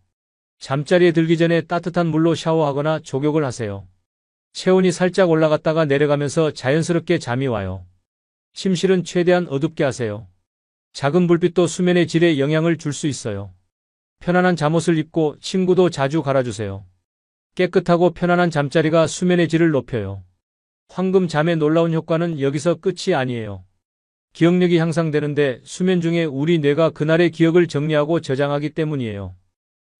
A: 잠자리에 들기 전에 따뜻한 물로 샤워하거나 족욕을 하세요. 체온이 살짝 올라갔다가 내려가면서 자연스럽게 잠이 와요. 침실은 최대한 어둡게 하세요. 작은 불빛도 수면의 질에 영향을 줄 수 있어요. 편안한 잠옷을 입고 침구도 자주 갈아주세요. 깨끗하고 편안한 잠자리가 수면의 질을 높여요. 황금 잠의 놀라운 효과는 여기서 끝이 아니에요. 기억력이 향상되는데 수면 중에 우리 뇌가 그날의 기억을 정리하고 저장하기 때문이에요.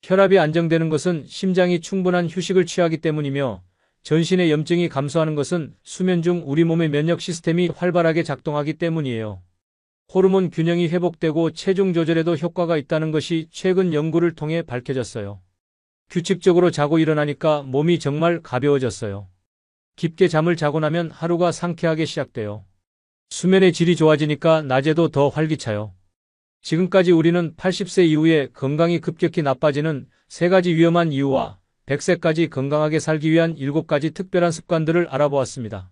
A: 혈압이 안정되는 것은 심장이 충분한 휴식을 취하기 때문이며 전신의 염증이 감소하는 것은 수면 중 우리 몸의 면역 시스템이 활발하게 작동하기 때문이에요. 호르몬 균형이 회복되고 체중 조절에도 효과가 있다는 것이 최근 연구를 통해 밝혀졌어요. 규칙적으로 자고 일어나니까 몸이 정말 가벼워졌어요. 깊게 잠을 자고 나면 하루가 상쾌하게 시작돼요. 수면의 질이 좋아지니까 낮에도 더 활기차요. 지금까지 우리는 80세 이후에 건강이 급격히 나빠지는 3가지 위험한 이유와 100세까지 건강하게 살기 위한 7가지 특별한 습관들을 알아보았습니다.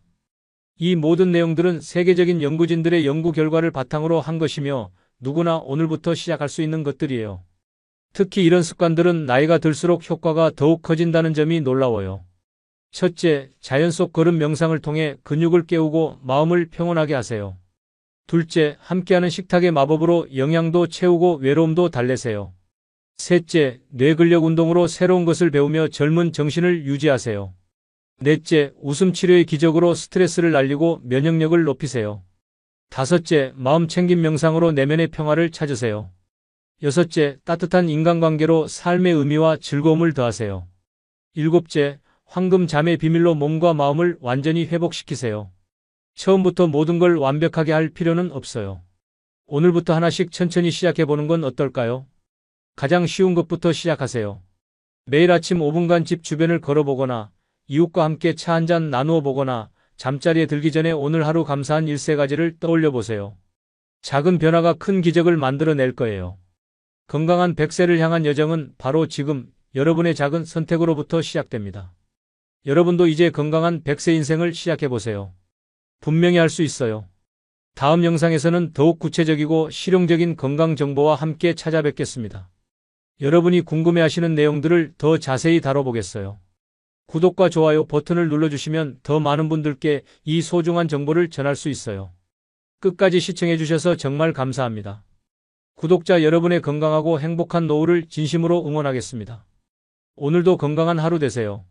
A: 이 모든 내용들은 세계적인 연구진들의 연구 결과를 바탕으로 한 것이며 누구나 오늘부터 시작할 수 있는 것들이에요. 특히 이런 습관들은 나이가 들수록 효과가 더욱 커진다는 점이 놀라워요. 첫째, 자연 속 걸음 명상을 통해 근육을 깨우고 마음을 평온하게 하세요. 둘째, 함께하는 식탁의 마법으로 영양도 채우고 외로움도 달래세요. 셋째, 뇌근력 운동으로 새로운 것을 배우며 젊은 정신을 유지하세요. 넷째, 웃음 치료의 기적으로 스트레스를 날리고 면역력을 높이세요. 다섯째, 마음 챙김 명상으로 내면의 평화를 찾으세요. 여섯째, 따뜻한 인간관계로 삶의 의미와 즐거움을 더하세요. 일곱째, 황금 잠의 비밀로 몸과 마음을 완전히 회복시키세요. 처음부터 모든 걸 완벽하게 할 필요는 없어요. 오늘부터 하나씩 천천히 시작해보는 건 어떨까요? 가장 쉬운 것부터 시작하세요. 매일 아침 5분간 집 주변을 걸어보거나 이웃과 함께 차 한잔 나누어 보거나 잠자리에 들기 전에 오늘 하루 감사한 일세 가지를 떠올려 보세요. 작은 변화가 큰 기적을 만들어낼 거예요. 건강한 100세를 향한 여정은 바로 지금 여러분의 작은 선택으로부터 시작됩니다. 여러분도 이제 건강한 100세 인생을 시작해 보세요. 분명히 할 수 있어요. 다음 영상에서는 더욱 구체적이고 실용적인 건강 정보와 함께 찾아뵙겠습니다. 여러분이 궁금해하시는 내용들을 더 자세히 다뤄보겠어요. 구독과 좋아요 버튼을 눌러주시면 더 많은 분들께 이 소중한 정보를 전할 수 있어요. 끝까지 시청해주셔서 정말 감사합니다. 구독자 여러분의 건강하고 행복한 노후를 진심으로 응원하겠습니다. 오늘도 건강한 하루 되세요.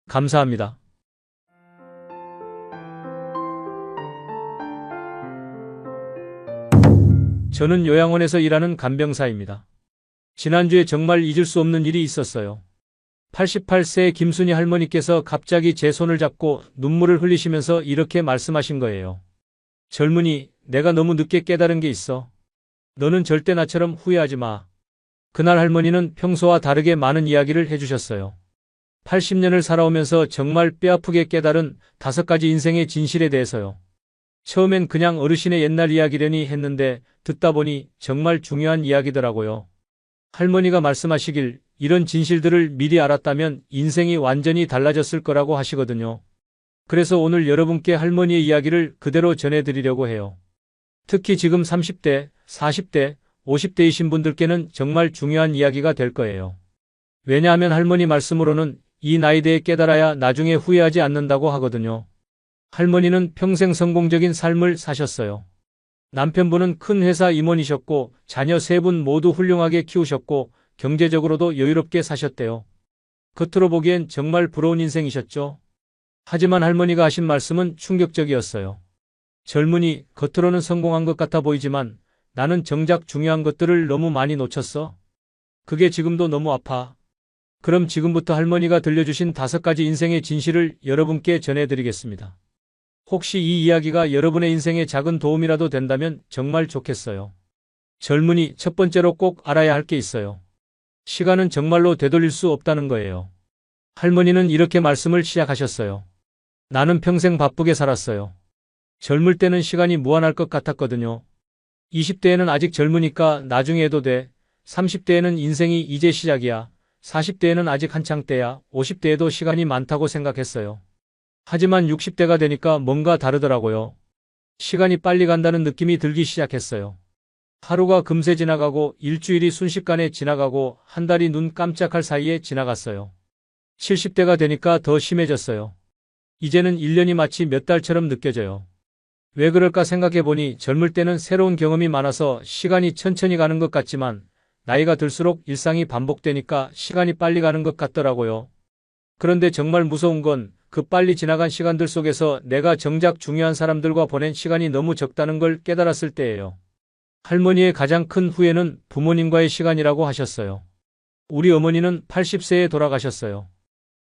A: 감사합니다. 저는 요양원에서 일하는 간병사입니다. 지난주에 정말 잊을 수 없는 일이 있었어요. 88세의 김순희 할머니께서 갑자기 제 손을 잡고 눈물을 흘리시면서 이렇게 말씀하신 거예요. 젊은이, 내가 너무 늦게 깨달은 게 있어. 너는 절대 나처럼 후회하지 마. 그날 할머니는 평소와 다르게 많은 이야기를 해주셨어요. 80년을 살아오면서 정말 뼈아프게 깨달은 5가지 인생의 진실에 대해서요. 처음엔 그냥 어르신의 옛날 이야기려니 했는데 듣다 보니 정말 중요한 이야기더라고요. 할머니가 말씀하시길 이런 진실들을 미리 알았다면 인생이 완전히 달라졌을 거라고 하시거든요. 그래서 오늘 여러분께 할머니의 이야기를 그대로 전해드리려고 해요. 특히 지금 30대, 40대, 50대이신 분들께는 정말 중요한 이야기가 될 거예요. 왜냐하면 할머니 말씀으로는 이 나이대에 깨달아야 나중에 후회하지 않는다고 하거든요. 할머니는 평생 성공적인 삶을 사셨어요. 남편분은 큰 회사 임원이셨고 자녀 3분 모두 훌륭하게 키우셨고 경제적으로도 여유롭게 사셨대요. 겉으로 보기엔 정말 부러운 인생이셨죠. 하지만 할머니가 하신 말씀은 충격적이었어요. 젊은이, 겉으로는 성공한 것 같아 보이지만 나는 정작 중요한 것들을 너무 많이 놓쳤어. 그게 지금도 너무 아파. 그럼 지금부터 할머니가 들려주신 5가지 인생의 진실을 여러분께 전해드리겠습니다. 혹시 이 이야기가 여러분의 인생에 작은 도움이라도 된다면 정말 좋겠어요. 젊은이, 첫 번째로 꼭 알아야 할 게 있어요. 시간은 정말로 되돌릴 수 없다는 거예요. 할머니는 이렇게 말씀을 시작하셨어요. 나는 평생 바쁘게 살았어요. 젊을 때는 시간이 무한할 것 같았거든요. 20대에는 아직 젊으니까 나중에 해도 돼. 30대에는 인생이 이제 시작이야. 40대에는 아직 한창 때야. 50대에도 시간이 많다고 생각했어요. 하지만 60대가 되니까 뭔가 다르더라고요. 시간이 빨리 간다는 느낌이 들기 시작했어요. 하루가 금세 지나가고 일주일이 순식간에 지나가고 한 달이 눈 깜짝할 사이에 지나갔어요. 70대가 되니까 더 심해졌어요. 이제는 1년이 마치 몇 달처럼 느껴져요. 왜 그럴까 생각해보니 젊을 때는 새로운 경험이 많아서 시간이 천천히 가는 것 같지만 나이가 들수록 일상이 반복되니까 시간이 빨리 가는 것 같더라고요. 그런데 정말 무서운 건 그 빨리 지나간 시간들 속에서 내가 정작 중요한 사람들과 보낸 시간이 너무 적다는 걸 깨달았을 때예요. 할머니의 가장 큰 후회는 부모님과의 시간이라고 하셨어요. 우리 어머니는 80세에 돌아가셨어요.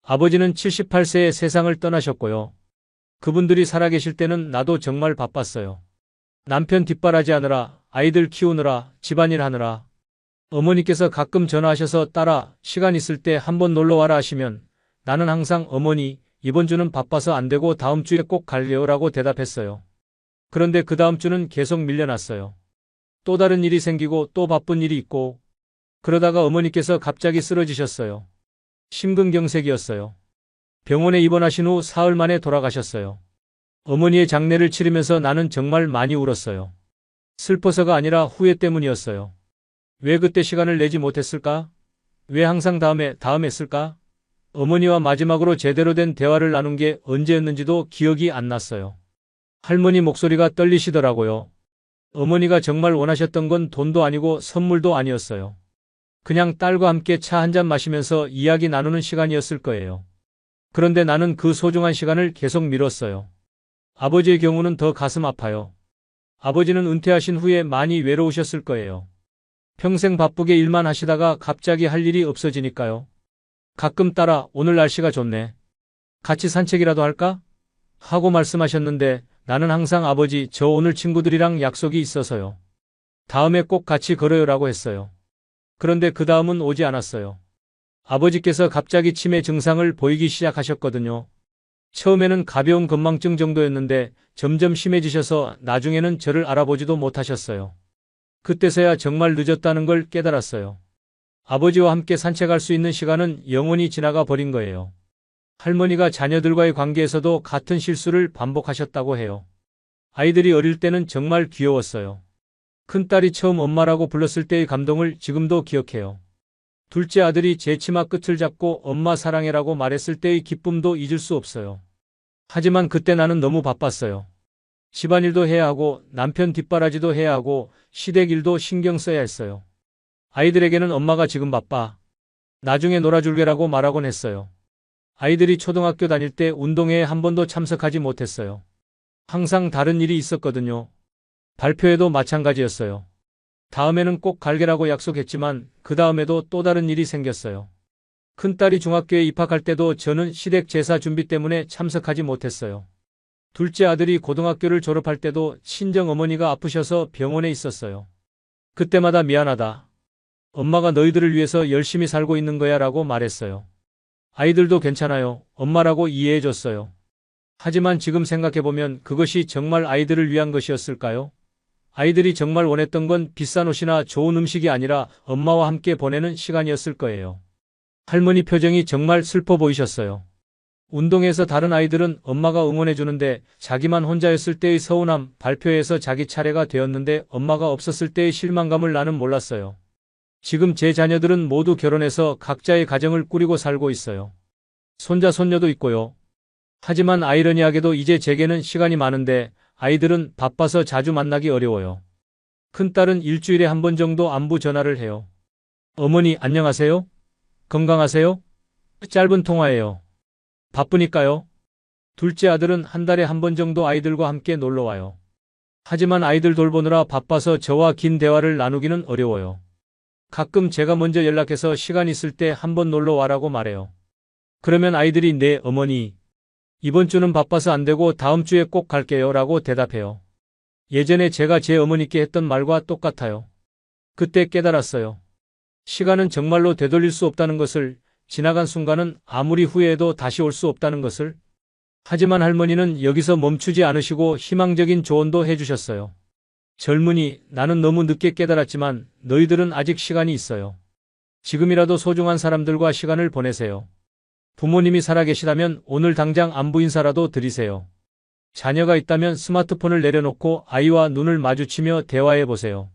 A: 아버지는 78세에 세상을 떠나셨고요. 그분들이 살아계실 때는 나도 정말 바빴어요. 남편 뒷바라지하느라, 아이들 키우느라, 집안일 하느라. 어머니께서 가끔 전화하셔서 딸아, 시간 있을 때 한번 놀러와라 하시면 나는 항상 어머니, 이번 주는 바빠서 안 되고 다음 주에 꼭 갈래요 라고 대답했어요. 그런데 그 다음 주는 계속 밀려났어요. 또 다른 일이 생기고 또 바쁜 일이 있고 그러다가 어머니께서 갑자기 쓰러지셨어요. 심근경색이었어요. 병원에 입원하신 후 사흘 만에 돌아가셨어요. 어머니의 장례를 치르면서 나는 정말 많이 울었어요. 슬퍼서가 아니라 후회 때문이었어요. 왜 그때 시간을 내지 못했을까? 왜 항상 다음에 했을까? 어머니와 마지막으로 제대로 된 대화를 나눈 게 언제였는지도 기억이 안 났어요. 할머니 목소리가 떨리시더라고요. 어머니가 정말 원하셨던 건 돈도 아니고 선물도 아니었어요. 그냥 딸과 함께 차 한잔 마시면서 이야기 나누는 시간이었을 거예요. 그런데 나는 그 소중한 시간을 계속 미뤘어요. 아버지의 경우는 더 가슴 아파요. 아버지는 은퇴하신 후에 많이 외로우셨을 거예요. 평생 바쁘게 일만 하시다가 갑자기 할 일이 없어지니까요. 가끔 딸아, 오늘 날씨가 좋네. 같이 산책이라도 할까? 하고 말씀하셨는데 나는 항상 아버지, 저 오늘 친구들이랑 약속이 있어서요. 다음에 꼭 같이 걸어요라고 했어요. 그런데 그 다음은 오지 않았어요. 아버지께서 갑자기 치매 증상을 보이기 시작하셨거든요. 처음에는 가벼운 건망증 정도였는데 점점 심해지셔서 나중에는 저를 알아보지도 못하셨어요. 그때서야 정말 늦었다는 걸 깨달았어요. 아버지와 함께 산책할 수 있는 시간은 영원히 지나가 버린 거예요. 할머니가 자녀들과의 관계에서도 같은 실수를 반복하셨다고 해요. 아이들이 어릴 때는 정말 귀여웠어요. 큰딸이 처음 엄마라고 불렀을 때의 감동을 지금도 기억해요. 둘째 아들이 제 치마 끝을 잡고 엄마 사랑해라고 말했을 때의 기쁨도 잊을 수 없어요. 하지만 그때 나는 너무 바빴어요. 집안일도 해야 하고 남편 뒷바라지도 해야 하고 시댁 일도 신경 써야 했어요. 아이들에게는 엄마가 지금 바빠. 나중에 놀아줄게라고 말하곤 했어요. 아이들이 초등학교 다닐 때 운동회에 한 번도 참석하지 못했어요. 항상 다른 일이 있었거든요. 발표회도 마찬가지였어요. 다음에는 꼭 갈게라고 약속했지만 그 다음에도 또 다른 일이 생겼어요. 큰딸이 중학교에 입학할 때도 저는 시댁 제사 준비 때문에 참석하지 못했어요. 둘째 아들이 고등학교를 졸업할 때도 친정 어머니가 아프셔서 병원에 있었어요. 그때마다 미안하다. 엄마가 너희들을 위해서 열심히 살고 있는 거야 라고 말했어요. 아이들도 괜찮아요. 엄마라고 이해해줬어요. 하지만 지금 생각해보면 그것이 정말 아이들을 위한 것이었을까요? 아이들이 정말 원했던 건 비싼 옷이나 좋은 음식이 아니라 엄마와 함께 보내는 시간이었을 거예요. 할머니 표정이 정말 슬퍼 보이셨어요. 운동회에서 다른 아이들은 엄마가 응원해주는데 자기만 혼자였을 때의 서운함, 발표회에서 자기 차례가 되었는데 엄마가 없었을 때의 실망감을 나는 몰랐어요. 지금 제 자녀들은 모두 결혼해서 각자의 가정을 꾸리고 살고 있어요. 손자, 손녀도 있고요. 하지만 아이러니하게도 이제 제게는 시간이 많은데 아이들은 바빠서 자주 만나기 어려워요. 큰딸은 일주일에 한 번 정도 안부 전화를 해요. 어머니 안녕하세요? 건강하세요? 짧은 통화예요. 바쁘니까요. 둘째 아들은 한 달에 한 번 정도 아이들과 함께 놀러 와요. 하지만 아이들 돌보느라 바빠서 저와 긴 대화를 나누기는 어려워요. 가끔 제가 먼저 연락해서 시간 있을 때 한 번 놀러 와라고 말해요. 그러면 아이들이 네 어머니, 이번 주는 바빠서 안 되고 다음 주에 꼭 갈게요 라고 대답해요. 예전에 제가 제 어머니께 했던 말과 똑같아요. 그때 깨달았어요. 시간은 정말로 되돌릴 수 없다는 것을, 지나간 순간은 아무리 후회해도 다시 올 수 없다는 것을. 하지만 할머니는 여기서 멈추지 않으시고 희망적인 조언도 해주셨어요. 젊은이, 나는 너무 늦게 깨달았지만 너희들은 아직 시간이 있어요. 지금이라도 소중한 사람들과 시간을 보내세요. 부모님이 살아계시다면 오늘 당장 안부 인사라도 드리세요. 자녀가 있다면 스마트폰을 내려놓고 아이와 눈을 마주치며 대화해 보세요.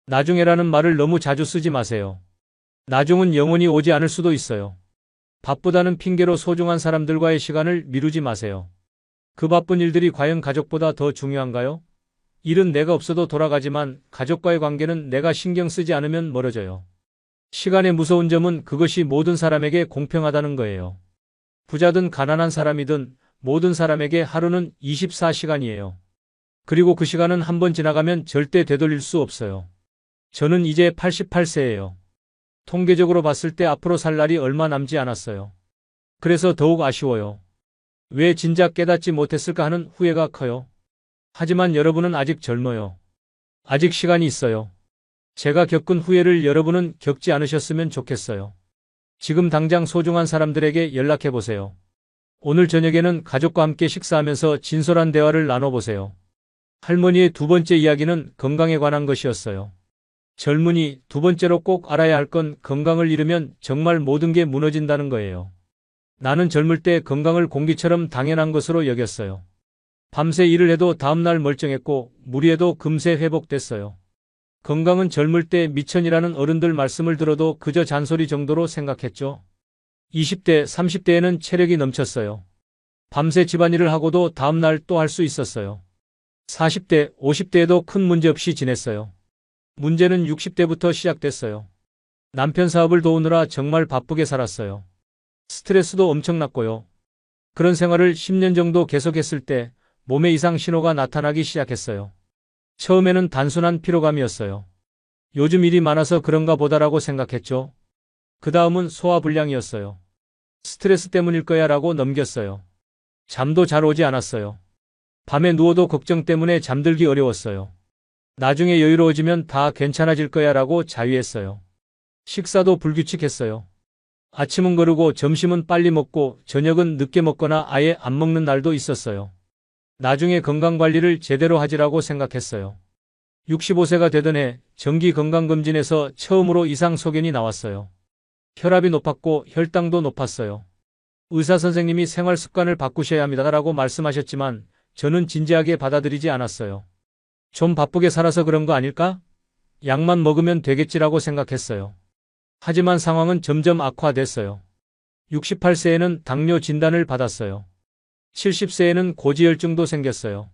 A: 나중에라는 말을 너무 자주 쓰지 마세요. 나중은 영원히 오지 않을 수도 있어요. 바쁘다는 핑계로 소중한 사람들과의 시간을 미루지 마세요. 그 바쁜 일들이 과연 가족보다 더 중요한가요? 일은 내가 없어도 돌아가지만 가족과의 관계는 내가 신경 쓰지 않으면 멀어져요. 시간의 무서운 점은 그것이 모든 사람에게 공평하다는 거예요. 부자든 가난한 사람이든 모든 사람에게 하루는 24시간이에요. 그리고 그 시간은 한 번 지나가면 절대 되돌릴 수 없어요. 저는 이제 88세예요. 통계적으로 봤을 때 앞으로 살 날이 얼마 남지 않았어요. 그래서 더욱 아쉬워요. 왜 진작 깨닫지 못했을까 하는 후회가 커요. 하지만 여러분은 아직 젊어요. 아직 시간이 있어요. 제가 겪은 후회를 여러분은 겪지 않으셨으면 좋겠어요. 지금 당장 소중한 사람들에게 연락해 보세요. 오늘 저녁에는 가족과 함께 식사하면서 진솔한 대화를 나눠보세요. 할머니의 두 번째 이야기는 건강에 관한 것이었어요. 젊은이, 두 번째로 꼭 알아야 할 건 건강을 잃으면 정말 모든 게 무너진다는 거예요. 나는 젊을 때 건강을 공기처럼 당연한 것으로 여겼어요. 밤새 일을 해도 다음날 멀쩡했고 무리해도 금세 회복됐어요. 건강은 젊을 때 미천이라는 어른들 말씀을 들어도 그저 잔소리 정도로 생각했죠. 20대, 30대에는 체력이 넘쳤어요. 밤새 집안일을 하고도 다음날 또 할 수 있었어요. 40대, 50대에도 큰 문제 없이 지냈어요. 문제는 60대부터 시작됐어요. 남편 사업을 도우느라 정말 바쁘게 살았어요. 스트레스도 엄청났고요. 그런 생활을 10년 정도 계속했을 때 몸에 이상 신호가 나타나기 시작했어요. 처음에는 단순한 피로감이었어요. 요즘 일이 많아서 그런가 보다라고 생각했죠. 그 다음은 소화불량이었어요. 스트레스 때문일 거야 라고 넘겼어요. 잠도 잘 오지 않았어요. 밤에 누워도 걱정 때문에 잠들기 어려웠어요. 나중에 여유로워지면 다 괜찮아질 거야 라고 자위했어요. 식사도 불규칙했어요. 아침은 거르고 점심은 빨리 먹고 저녁은 늦게 먹거나 아예 안 먹는 날도 있었어요. 나중에 건강관리를 제대로 하지라고 생각했어요. 65세가 되던 해 정기건강검진에서 처음으로 이상 소견이 나왔어요. 혈압이 높았고 혈당도 높았어요. 의사 선생님이 생활 습관을 바꾸셔야 합니다라고 말씀하셨지만 저는 진지하게 받아들이지 않았어요. 좀 바쁘게 살아서 그런 거 아닐까? 약만 먹으면 되겠지라고 생각했어요. 하지만 상황은 점점 악화됐어요. 68세에는 당뇨 진단을 받았어요. 70세에는 고지혈증도 생겼어요.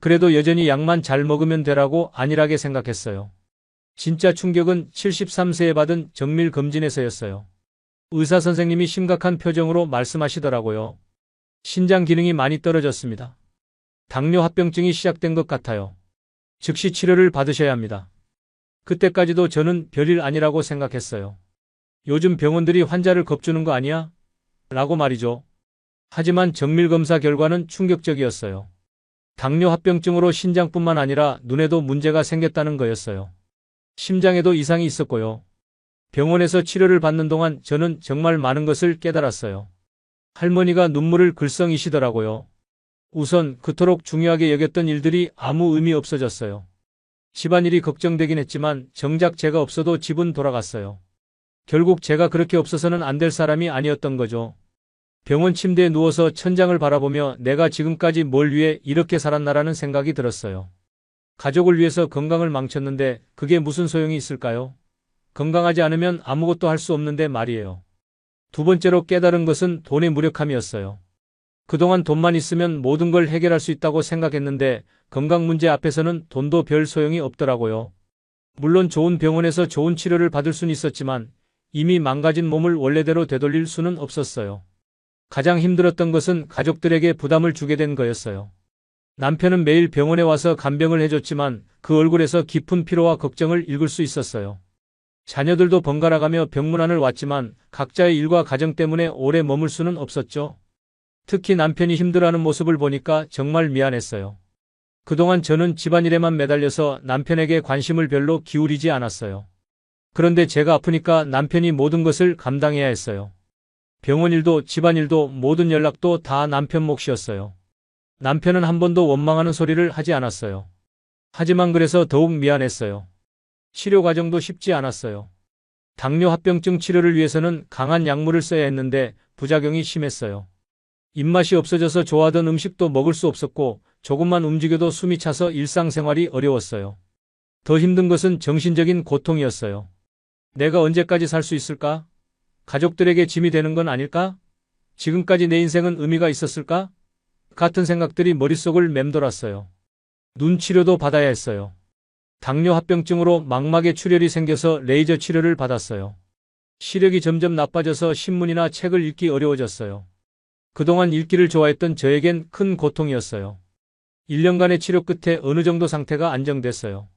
A: 그래도 여전히 약만 잘 먹으면 되라고 안일하게 생각했어요. 진짜 충격은 73세에 받은 정밀 검진에서였어요. 의사 선생님이 심각한 표정으로 말씀하시더라고요. 신장 기능이 많이 떨어졌습니다. 당뇨 합병증이 시작된 것 같아요. 즉시 치료를 받으셔야 합니다. 그때까지도 저는 별일 아니라고 생각했어요. 요즘 병원들이 환자를 겁주는 거 아니야? 라고 말이죠. 하지만 정밀검사 결과는 충격적이었어요. 당뇨 합병증으로 신장뿐만 아니라 눈에도 문제가 생겼다는 거였어요. 심장에도 이상이 있었고요. 병원에서 치료를 받는 동안 저는 정말 많은 것을 깨달았어요. 할머니가 눈물을 글썽이시더라고요. 우선 그토록 중요하게 여겼던 일들이 아무 의미 없어졌어요. 집안일이 걱정되긴 했지만 정작 제가 없어도 집은 돌아갔어요. 결국 제가 그렇게 없어서는 안 될 사람이 아니었던 거죠. 병원 침대에 누워서 천장을 바라보며 내가 지금까지 뭘 위해 이렇게 살았나라는 생각이 들었어요. 가족을 위해서 건강을 망쳤는데 그게 무슨 소용이 있을까요? 건강하지 않으면 아무것도 할 수 없는데 말이에요. 두 번째로 깨달은 것은 돈의 무력함이었어요. 그동안 돈만 있으면 모든 걸 해결할 수 있다고 생각했는데 건강 문제 앞에서는 돈도 별 소용이 없더라고요. 물론 좋은 병원에서 좋은 치료를 받을 수는 있었지만 이미 망가진 몸을 원래대로 되돌릴 수는 없었어요. 가장 힘들었던 것은 가족들에게 부담을 주게 된 거였어요. 남편은 매일 병원에 와서 간병을 해줬지만 그 얼굴에서 깊은 피로와 걱정을 읽을 수 있었어요. 자녀들도 번갈아가며 병문안을 왔지만 각자의 일과 가정 때문에 오래 머물 수는 없었죠. 특히 남편이 힘들어하는 모습을 보니까 정말 미안했어요. 그동안 저는 집안일에만 매달려서 남편에게 관심을 별로 기울이지 않았어요. 그런데 제가 아프니까 남편이 모든 것을 감당해야 했어요. 병원 일도 집안일도 모든 연락도 다 남편 몫이었어요. 남편은 한 번도 원망하는 소리를 하지 않았어요. 하지만 그래서 더욱 미안했어요. 치료 과정도 쉽지 않았어요. 당뇨 합병증 치료를 위해서는 강한 약물을 써야 했는데 부작용이 심했어요. 입맛이 없어져서 좋아하던 음식도 먹을 수 없었고 조금만 움직여도 숨이 차서 일상생활이 어려웠어요. 더 힘든 것은 정신적인 고통이었어요. 내가 언제까지 살 수 있을까? 가족들에게 짐이 되는 건 아닐까? 지금까지 내 인생은 의미가 있었을까? 같은 생각들이 머릿속을 맴돌았어요. 눈 치료도 받아야 했어요. 당뇨 합병증으로 망막에 출혈이 생겨서 레이저 치료를 받았어요. 시력이 점점 나빠져서 신문이나 책을 읽기 어려워졌어요. 그동안 읽기를 좋아했던 저에겐 큰 고통이었어요. 1년간의 치료 끝에 어느 정도 상태가 안정됐어요.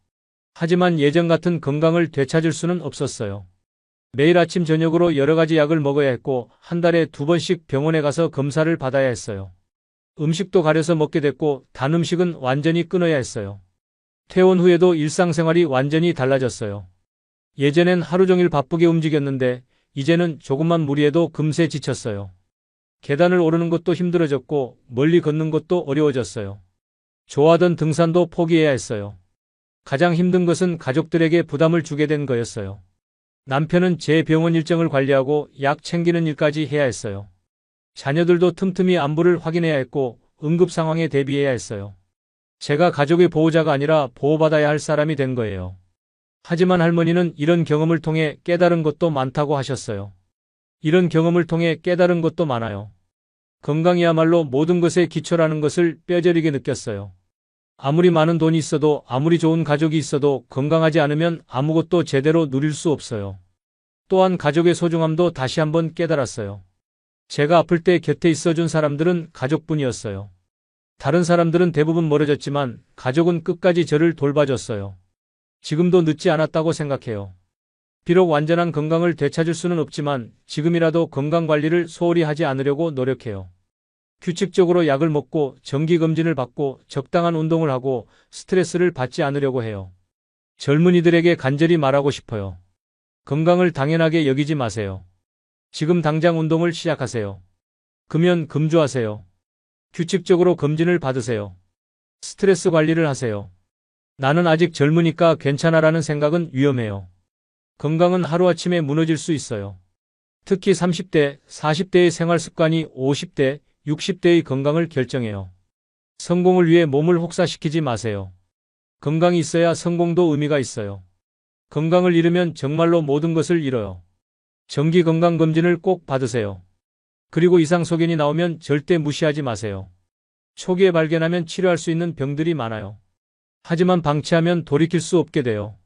A: 하지만 예전 같은 건강을 되찾을 수는 없었어요. 매일 아침 저녁으로 여러 가지 약을 먹어야 했고 한 달에 2번씩 병원에 가서 검사를 받아야 했어요. 음식도 가려서 먹게 됐고 단 음식은 완전히 끊어야 했어요. 퇴원 후에도 일상생활이 완전히 달라졌어요. 예전엔 하루 종일 바쁘게 움직였는데 이제는 조금만 무리해도 금세 지쳤어요. 계단을 오르는 것도 힘들어졌고 멀리 걷는 것도 어려워졌어요. 좋아하던 등산도 포기해야 했어요. 가장 힘든 것은 가족들에게 부담을 주게 된 거였어요. 남편은 제 병원 일정을 관리하고 약 챙기는 일까지 해야 했어요. 자녀들도 틈틈이 안부를 확인해야 했고 응급 상황에 대비해야 했어요. 제가 가족의 보호자가 아니라 보호받아야 할 사람이 된 거예요. 하지만 할머니는 이런 경험을 통해 깨달은 것도 많다고 하셨어요. 이런 경험을 통해 깨달은 것도 많아요. 건강이야말로 모든 것의 기초라는 것을 뼈저리게 느꼈어요. 아무리 많은 돈이 있어도 아무리 좋은 가족이 있어도 건강하지 않으면 아무것도 제대로 누릴 수 없어요. 또한 가족의 소중함도 다시 한번 깨달았어요. 제가 아플 때 곁에 있어준 사람들은 가족뿐이었어요. 다른 사람들은 대부분 멀어졌지만 가족은 끝까지 저를 돌봐줬어요. 지금도 늦지 않았다고 생각해요. 비록 완전한 건강을 되찾을 수는 없지만 지금이라도 건강관리를 소홀히 하지 않으려고 노력해요. 규칙적으로 약을 먹고 정기검진을 받고 적당한 운동을 하고 스트레스를 받지 않으려고 해요. 젊은이들에게 간절히 말하고 싶어요. 건강을 당연하게 여기지 마세요. 지금 당장 운동을 시작하세요. 금연 금주하세요. 규칙적으로 검진을 받으세요. 스트레스 관리를 하세요. 나는 아직 젊으니까 괜찮아라는 생각은 위험해요. 건강은 하루아침에 무너질 수 있어요. 특히 30대, 40대의 생활 습관이 50대, 60대의 건강을 결정해요. 성공을 위해 몸을 혹사시키지 마세요. 건강이 있어야 성공도 의미가 있어요. 건강을 잃으면 정말로 모든 것을 잃어요. 정기 건강검진을 꼭 받으세요. 그리고 이상 소견이 나오면 절대 무시하지 마세요. 초기에 발견하면 치료할 수 있는 병들이 많아요. 하지만 방치하면 돌이킬 수 없게 돼요.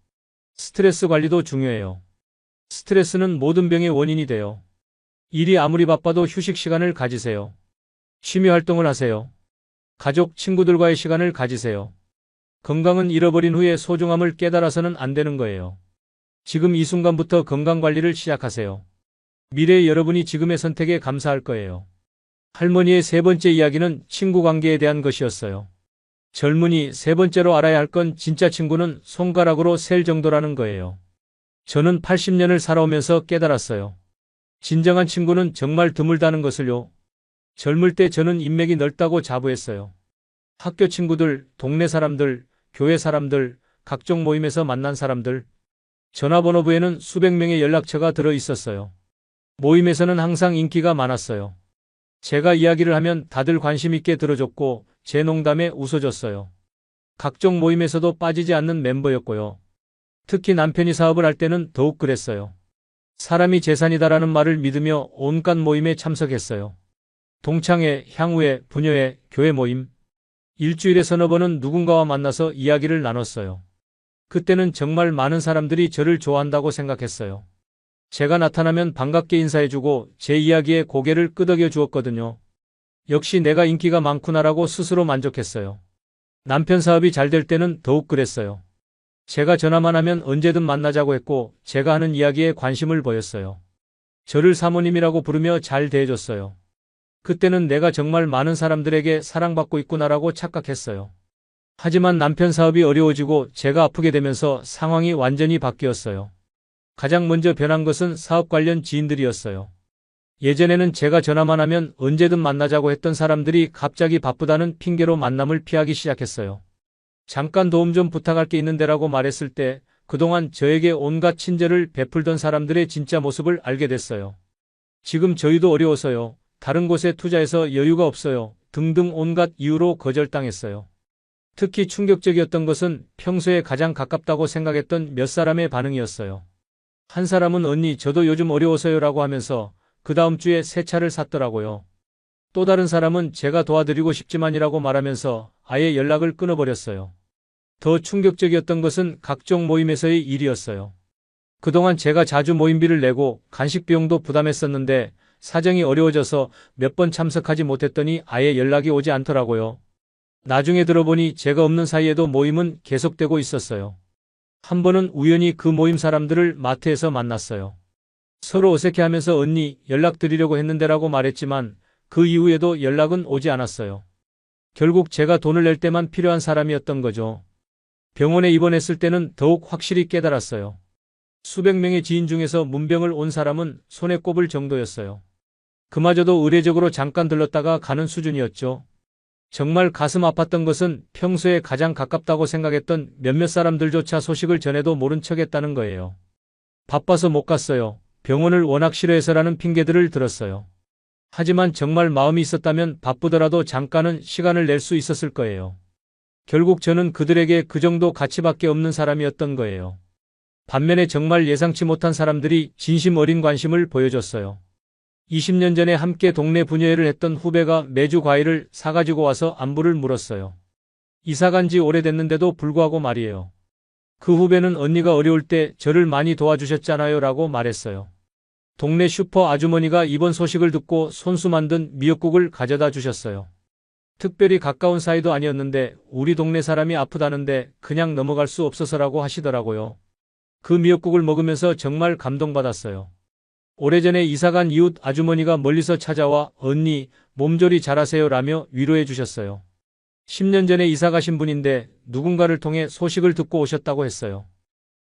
A: 스트레스 관리도 중요해요. 스트레스는 모든 병의 원인이 돼요. 일이 아무리 바빠도 휴식 시간을 가지세요. 취미 활동을 하세요. 가족, 친구들과의 시간을 가지세요. 건강은 잃어버린 후에 소중함을 깨달아서는 안 되는 거예요. 지금 이 순간부터 건강 관리를 시작하세요. 미래의 여러분이 지금의 선택에 감사할 거예요. 할머니의 세 번째 이야기는 친구 관계에 대한 것이었어요. 젊은이 세 번째로 알아야 할 건 진짜 친구는 손가락으로 셀 정도라는 거예요. 저는 80년을 살아오면서 깨달았어요. 진정한 친구는 정말 드물다는 것을요. 젊을 때 저는 인맥이 넓다고 자부했어요. 학교 친구들, 동네 사람들, 교회 사람들, 각종 모임에서 만난 사람들. 전화번호부에는 수백 명의 연락처가 들어 있었어요. 모임에서는 항상 인기가 많았어요. 제가 이야기를 하면 다들 관심 있게 들어줬고 제 농담에 웃어줬어요. 각종 모임에서도 빠지지 않는 멤버였고요. 특히 남편이 사업을 할 때는 더욱 그랬어요. 사람이 재산이다라는 말을 믿으며 온갖 모임에 참석했어요. 동창회, 향후회, 부녀회, 교회 모임. 일주일에 서너 번은 누군가와 만나서 이야기를 나눴어요. 그때는 정말 많은 사람들이 저를 좋아한다고 생각했어요. 제가 나타나면 반갑게 인사해주고 제 이야기에 고개를 끄덕여 주었거든요. 역시 내가 인기가 많구나라고 스스로 만족했어요. 남편 사업이 잘 될 때는 더욱 그랬어요. 제가 전화만 하면 언제든 만나자고 했고 제가 하는 이야기에 관심을 보였어요. 저를 사모님이라고 부르며 잘 대해줬어요. 그때는 내가 정말 많은 사람들에게 사랑받고 있구나라고 착각했어요. 하지만 남편 사업이 어려워지고 제가 아프게 되면서 상황이 완전히 바뀌었어요. 가장 먼저 변한 것은 사업 관련 지인들이었어요. 예전에는 제가 전화만 하면 언제든 만나자고 했던 사람들이 갑자기 바쁘다는 핑계로 만남을 피하기 시작했어요. 잠깐 도움 좀 부탁할 게 있는데라고 말했을 때 그동안 저에게 온갖 친절을 베풀던 사람들의 진짜 모습을 알게 됐어요. 지금 저희도 어려워서요. 다른 곳에 투자해서 여유가 없어요. 등등 온갖 이유로 거절당했어요. 특히 충격적이었던 것은 평소에 가장 가깝다고 생각했던 몇 사람의 반응이었어요. 한 사람은 언니 저도 요즘 어려워서요라고 하면서 그 다음 주에 새 차를 샀더라고요. 또 다른 사람은 제가 도와드리고 싶지만이라고 말하면서 아예 연락을 끊어버렸어요. 더 충격적이었던 것은 각종 모임에서의 일이었어요. 그동안 제가 자주 모임비를 내고 간식 비용도 부담했었는데 사정이 어려워져서 몇 번 참석하지 못했더니 아예 연락이 오지 않더라고요. 나중에 들어보니 제가 없는 사이에도 모임은 계속되고 있었어요. 한 번은 우연히 그 모임 사람들을 마트에서 만났어요. 서로 어색해하면서 언니 연락드리려고 했는데라고 말했지만 그 이후에도 연락은 오지 않았어요. 결국 제가 돈을 낼 때만 필요한 사람이었던 거죠. 병원에 입원했을 때는 더욱 확실히 깨달았어요. 수백 명의 지인 중에서 문병을 온 사람은 손에 꼽을 정도였어요. 그마저도 의례적으로 잠깐 들렀다가 가는 수준이었죠. 정말 가슴 아팠던 것은 평소에 가장 가깝다고 생각했던 몇몇 사람들조차 소식을 전해도 모른 척했다는 거예요. 바빠서 못 갔어요. 병원을 워낙 싫어해서라는 핑계들을 들었어요. 하지만 정말 마음이 있었다면 바쁘더라도 잠깐은 시간을 낼 수 있었을 거예요. 결국 저는 그들에게 그 정도 가치밖에 없는 사람이었던 거예요. 반면에 정말 예상치 못한 사람들이 진심 어린 관심을 보여줬어요. 20년 전에 함께 동네 부녀회를 했던 후배가 매주 과일을 사가지고 와서 안부를 물었어요. 이사 간 지 오래됐는데도 불구하고 말이에요. 그 후배는 언니가 어려울 때 저를 많이 도와주셨잖아요 라고 말했어요. 동네 슈퍼 아주머니가 이번 소식을 듣고 손수 만든 미역국을 가져다 주셨어요. 특별히 가까운 사이도 아니었는데 우리 동네 사람이 아프다는데 그냥 넘어갈 수 없어서라고 하시더라고요. 그 미역국을 먹으면서 정말 감동받았어요. 오래전에 이사간 이웃 아주머니가 멀리서 찾아와 언니 몸조리 잘하세요 라며 위로해 주셨어요. 10년 전에 이사 가신 분인데 누군가를 통해 소식을 듣고 오셨다고 했어요.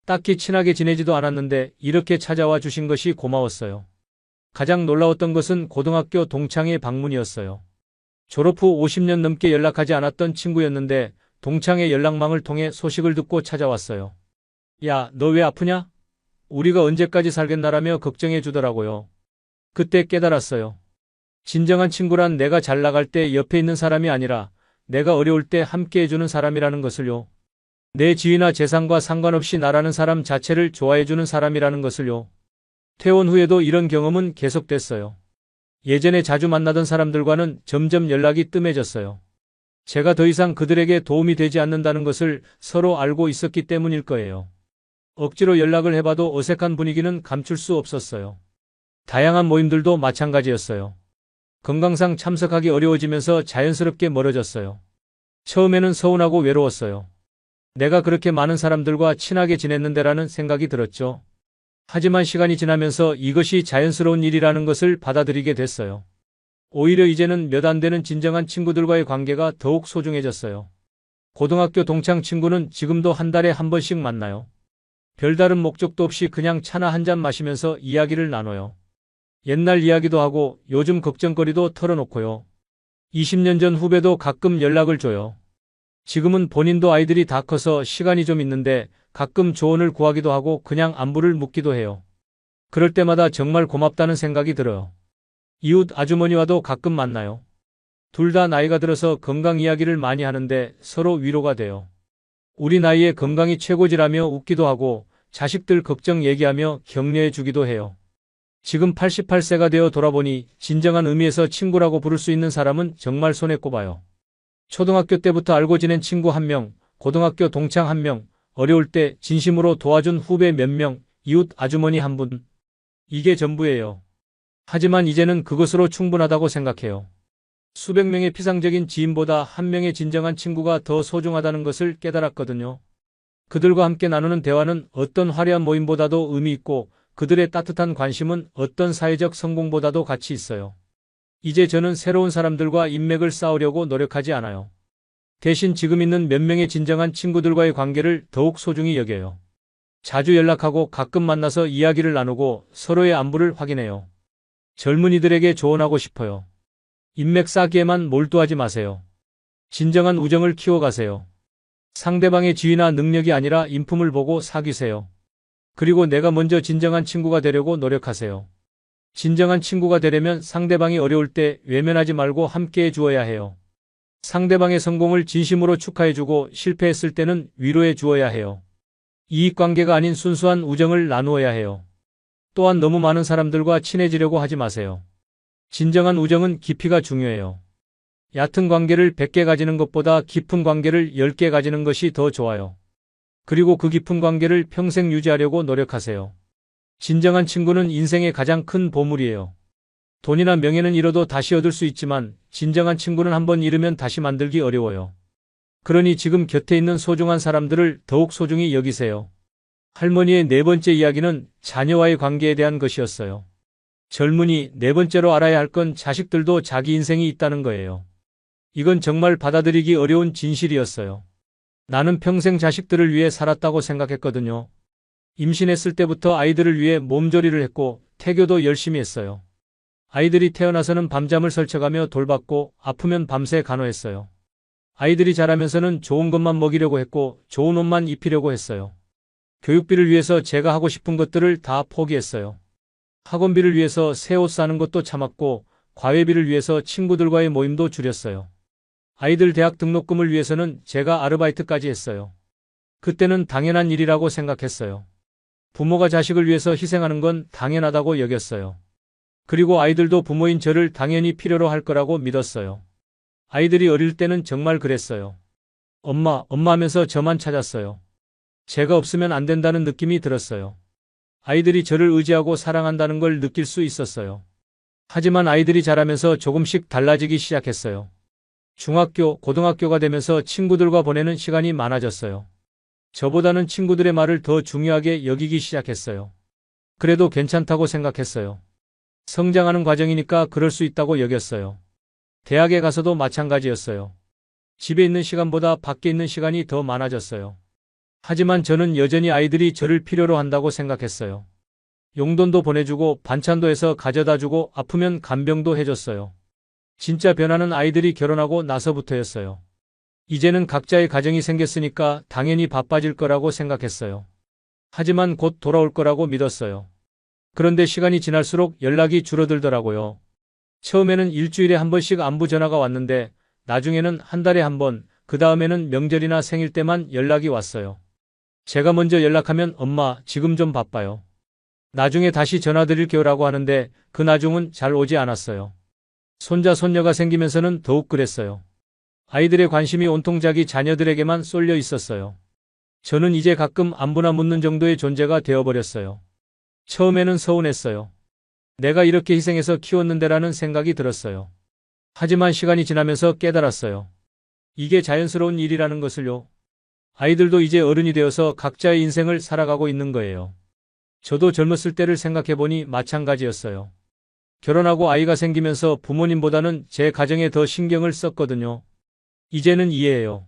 A: 딱히 친하게 지내지도 않았는데 이렇게 찾아와 주신 것이 고마웠어요. 가장 놀라웠던 것은 고등학교 동창의 방문이었어요. 졸업 후 50년 넘게 연락하지 않았던 친구였는데 동창의 연락망을 통해 소식을 듣고 찾아왔어요. 야, 너 왜 아프냐? 우리가 언제까지 살겠나라며 걱정해 주더라고요. 그때 깨달았어요. 진정한 친구란 내가 잘 나갈 때 옆에 있는 사람이 아니라 내가 어려울 때 함께 해주는 사람이라는 것을요. 내 지위나 재산과 상관없이 나라는 사람 자체를 좋아해주는 사람이라는 것을요. 퇴원 후에도 이런 경험은 계속됐어요. 예전에 자주 만나던 사람들과는 점점 연락이 뜸해졌어요. 제가 더 이상 그들에게 도움이 되지 않는다는 것을 서로 알고 있었기 때문일 거예요. 억지로 연락을 해봐도 어색한 분위기는 감출 수 없었어요. 다양한 모임들도 마찬가지였어요. 건강상 참석하기 어려워지면서 자연스럽게 멀어졌어요. 처음에는 서운하고 외로웠어요. 내가 그렇게 많은 사람들과 친하게 지냈는데라는 생각이 들었죠. 하지만 시간이 지나면서 이것이 자연스러운 일이라는 것을 받아들이게 됐어요. 오히려 이제는 몇 안 되는 진정한 친구들과의 관계가 더욱 소중해졌어요. 고등학교 동창 친구는 지금도 한 달에 한 번씩 만나요. 별다른 목적도 없이 그냥 차나 한 잔 마시면서 이야기를 나눠요. 옛날 이야기도 하고 요즘 걱정거리도 털어놓고요. 20년 전 후배도 가끔 연락을 줘요. 지금은 본인도 아이들이 다 커서 시간이 좀 있는데 가끔 조언을 구하기도 하고 그냥 안부를 묻기도 해요. 그럴 때마다 정말 고맙다는 생각이 들어요. 이웃 아주머니와도 가끔 만나요. 둘 다 나이가 들어서 건강 이야기를 많이 하는데 서로 위로가 돼요. 우리 나이에 건강이 최고지라며 웃기도 하고 자식들 걱정 얘기하며 격려해 주기도 해요. 지금 88세가 되어 돌아보니 진정한 의미에서 친구라고 부를 수 있는 사람은 정말 손에 꼽아요. 초등학교 때부터 알고 지낸 친구 1명, 고등학교 동창 1명, 어려울 때 진심으로 도와준 후배 몇 명, 이웃 아주머니 1분. 이게 전부예요. 하지만 이제는 그것으로 충분하다고 생각해요. 수백 명의 피상적인 지인보다 1명의 진정한 친구가 더 소중하다는 것을 깨달았거든요. 그들과 함께 나누는 대화는 어떤 화려한 모임보다도 의미 있고 그들의 따뜻한 관심은 어떤 사회적 성공보다도 가치 있어요. 이제 저는 새로운 사람들과 인맥을 쌓으려고 노력하지 않아요. 대신 지금 있는 몇 명의 진정한 친구들과의 관계를 더욱 소중히 여겨요. 자주 연락하고 가끔 만나서 이야기를 나누고 서로의 안부를 확인해요. 젊은이들에게 조언하고 싶어요. 인맥 쌓기에만 몰두하지 마세요. 진정한 우정을 키워가세요. 상대방의 지위나 능력이 아니라 인품을 보고 사귀세요. 그리고 내가 먼저 진정한 친구가 되려고 노력하세요. 진정한 친구가 되려면 상대방이 어려울 때 외면하지 말고 함께해 주어야 해요. 상대방의 성공을 진심으로 축하해주고 실패했을 때는 위로해 주어야 해요. 이익관계가 아닌 순수한 우정을 나누어야 해요. 또한 너무 많은 사람들과 친해지려고 하지 마세요. 진정한 우정은 깊이가 중요해요. 얕은 관계를 100개 가지는 것보다 깊은 관계를 10개 가지는 것이 더 좋아요. 그리고 그 깊은 관계를 평생 유지하려고 노력하세요. 진정한 친구는 인생의 가장 큰 보물이에요. 돈이나 명예는 잃어도 다시 얻을 수 있지만 진정한 친구는 한번 잃으면 다시 만들기 어려워요. 그러니 지금 곁에 있는 소중한 사람들을 더욱 소중히 여기세요. 할머니의 네 번째 이야기는 자녀와의 관계에 대한 것이었어요. 젊은이 네 번째로 알아야 할 건 자식들도 자기 인생이 있다는 거예요. 이건 정말 받아들이기 어려운 진실이었어요. 나는 평생 자식들을 위해 살았다고 생각했거든요. 임신했을 때부터 아이들을 위해 몸조리를 했고 태교도 열심히 했어요. 아이들이 태어나서는 밤잠을 설쳐가며 돌봤고 아프면 밤새 간호했어요. 아이들이 자라면서는 좋은 것만 먹이려고 했고 좋은 옷만 입히려고 했어요. 교육비를 위해서 제가 하고 싶은 것들을 다 포기했어요. 학원비를 위해서 새 옷 사는 것도 참았고 과외비를 위해서 친구들과의 모임도 줄였어요. 아이들 대학 등록금을 위해서는 제가 아르바이트까지 했어요. 그때는 당연한 일이라고 생각했어요. 부모가 자식을 위해서 희생하는 건 당연하다고 여겼어요. 그리고 아이들도 부모인 저를 당연히 필요로 할 거라고 믿었어요. 아이들이 어릴 때는 정말 그랬어요. 엄마, 엄마 하면서 저만 찾았어요. 제가 없으면 안 된다는 느낌이 들었어요. 아이들이 저를 의지하고 사랑한다는 걸 느낄 수 있었어요. 하지만 아이들이 자라면서 조금씩 달라지기 시작했어요. 중학교, 고등학교가 되면서 친구들과 보내는 시간이 많아졌어요. 저보다는 친구들의 말을 더 중요하게 여기기 시작했어요. 그래도 괜찮다고 생각했어요. 성장하는 과정이니까 그럴 수 있다고 여겼어요. 대학에 가서도 마찬가지였어요. 집에 있는 시간보다 밖에 있는 시간이 더 많아졌어요. 하지만 저는 여전히 아이들이 저를 필요로 한다고 생각했어요. 용돈도 보내주고 반찬도 해서 가져다주고 아프면 간병도 해줬어요. 진짜 변화는 아이들이 결혼하고 나서부터였어요. 이제는 각자의 가정이 생겼으니까 당연히 바빠질 거라고 생각했어요. 하지만 곧 돌아올 거라고 믿었어요. 그런데 시간이 지날수록 연락이 줄어들더라고요. 처음에는 일주일에 한 번씩 안부 전화가 왔는데 나중에는 한 달에 한 번, 그 다음에는 명절이나 생일 때만 연락이 왔어요. 제가 먼저 연락하면 엄마, 지금 좀 바빠요. 나중에 다시 전화드릴게요라고 하는데 그 나중은 잘 오지 않았어요. 손자, 손녀가 생기면서는 더욱 그랬어요. 아이들의 관심이 온통 자기 자녀들에게만 쏠려 있었어요. 저는 이제 가끔 안부나 묻는 정도의 존재가 되어버렸어요. 처음에는 서운했어요. 내가 이렇게 희생해서 키웠는데라는 생각이 들었어요. 하지만 시간이 지나면서 깨달았어요. 이게 자연스러운 일이라는 것을요. 아이들도 이제 어른이 되어서 각자의 인생을 살아가고 있는 거예요. 저도 젊었을 때를 생각해보니 마찬가지였어요. 결혼하고 아이가 생기면서 부모님보다는 제 가정에 더 신경을 썼거든요. 이제는 이해해요.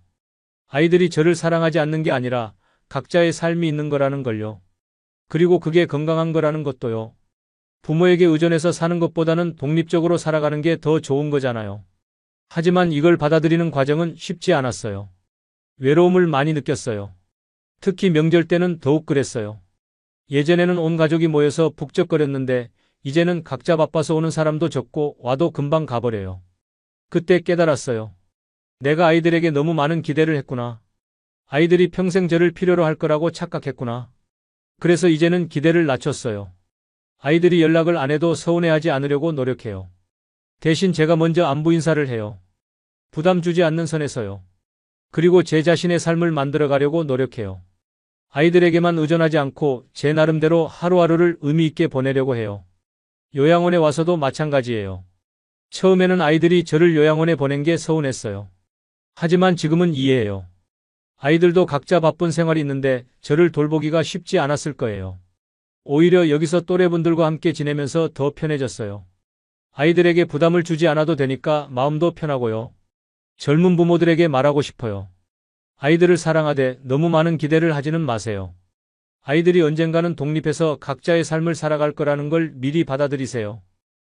A: 아이들이 저를 사랑하지 않는 게 아니라 각자의 삶이 있는 거라는 걸요. 그리고 그게 건강한 거라는 것도요. 부모에게 의존해서 사는 것보다는 독립적으로 살아가는 게 더 좋은 거잖아요. 하지만 이걸 받아들이는 과정은 쉽지 않았어요. 외로움을 많이 느꼈어요. 특히 명절 때는 더욱 그랬어요. 예전에는 온 가족이 모여서 북적거렸는데 이제는 각자 바빠서 오는 사람도 적고 와도 금방 가버려요. 그때 깨달았어요. 내가 아이들에게 너무 많은 기대를 했구나. 아이들이 평생 저를 필요로 할 거라고 착각했구나. 그래서 이제는 기대를 낮췄어요. 아이들이 연락을 안 해도 서운해하지 않으려고 노력해요. 대신 제가 먼저 안부 인사를 해요. 부담 주지 않는 선에서요. 그리고 제 자신의 삶을 만들어가려고 노력해요. 아이들에게만 의존하지 않고 제 나름대로 하루하루를 의미 있게 보내려고 해요. 요양원에 와서도 마찬가지예요. 처음에는 아이들이 저를 요양원에 보낸 게 서운했어요. 하지만 지금은 이해해요. 아이들도 각자 바쁜 생활이 있는데 저를 돌보기가 쉽지 않았을 거예요. 오히려 여기서 또래분들과 함께 지내면서 더 편해졌어요. 아이들에게 부담을 주지 않아도 되니까 마음도 편하고요. 젊은 부모들에게 말하고 싶어요. 아이들을 사랑하되 너무 많은 기대를 하지는 마세요. 아이들이 언젠가는 독립해서 각자의 삶을 살아갈 거라는 걸 미리 받아들이세요.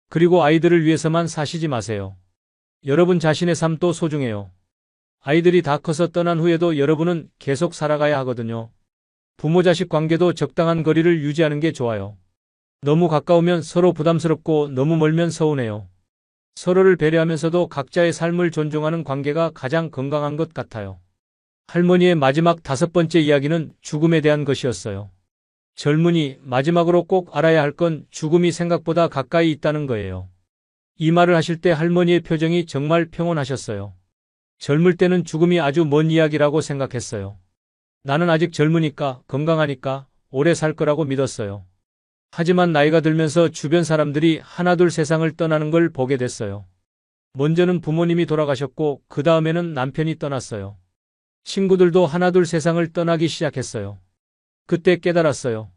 A: 그리고 아이들을 위해서만 사시지 마세요. 여러분 자신의 삶도 소중해요. 아이들이 다 커서 떠난 후에도 여러분은 계속 살아가야 하거든요. 부모 자식 관계도 적당한 거리를 유지하는 게 좋아요. 너무 가까우면 서로 부담스럽고 너무 멀면 서운해요. 서로를 배려하면서도 각자의 삶을 존중하는 관계가 가장 건강한 것 같아요. 할머니의 마지막 5번째 이야기는 죽음에 대한 것이었어요. 젊은이, 마지막으로 꼭 알아야 할 건 죽음이 생각보다 가까이 있다는 거예요. 이 말을 하실 때 할머니의 표정이 정말 평온하셨어요. 젊을 때는 죽음이 아주 먼 이야기라고 생각했어요. 나는 아직 젊으니까, 건강하니까 오래 살 거라고 믿었어요. 하지만 나이가 들면서 주변 사람들이 하나둘 세상을 떠나는 걸 보게 됐어요. 먼저는 부모님이 돌아가셨고 그 다음에는 남편이 떠났어요. 친구들도 하나둘 세상을 떠나기 시작했어요. 그때 깨달았어요.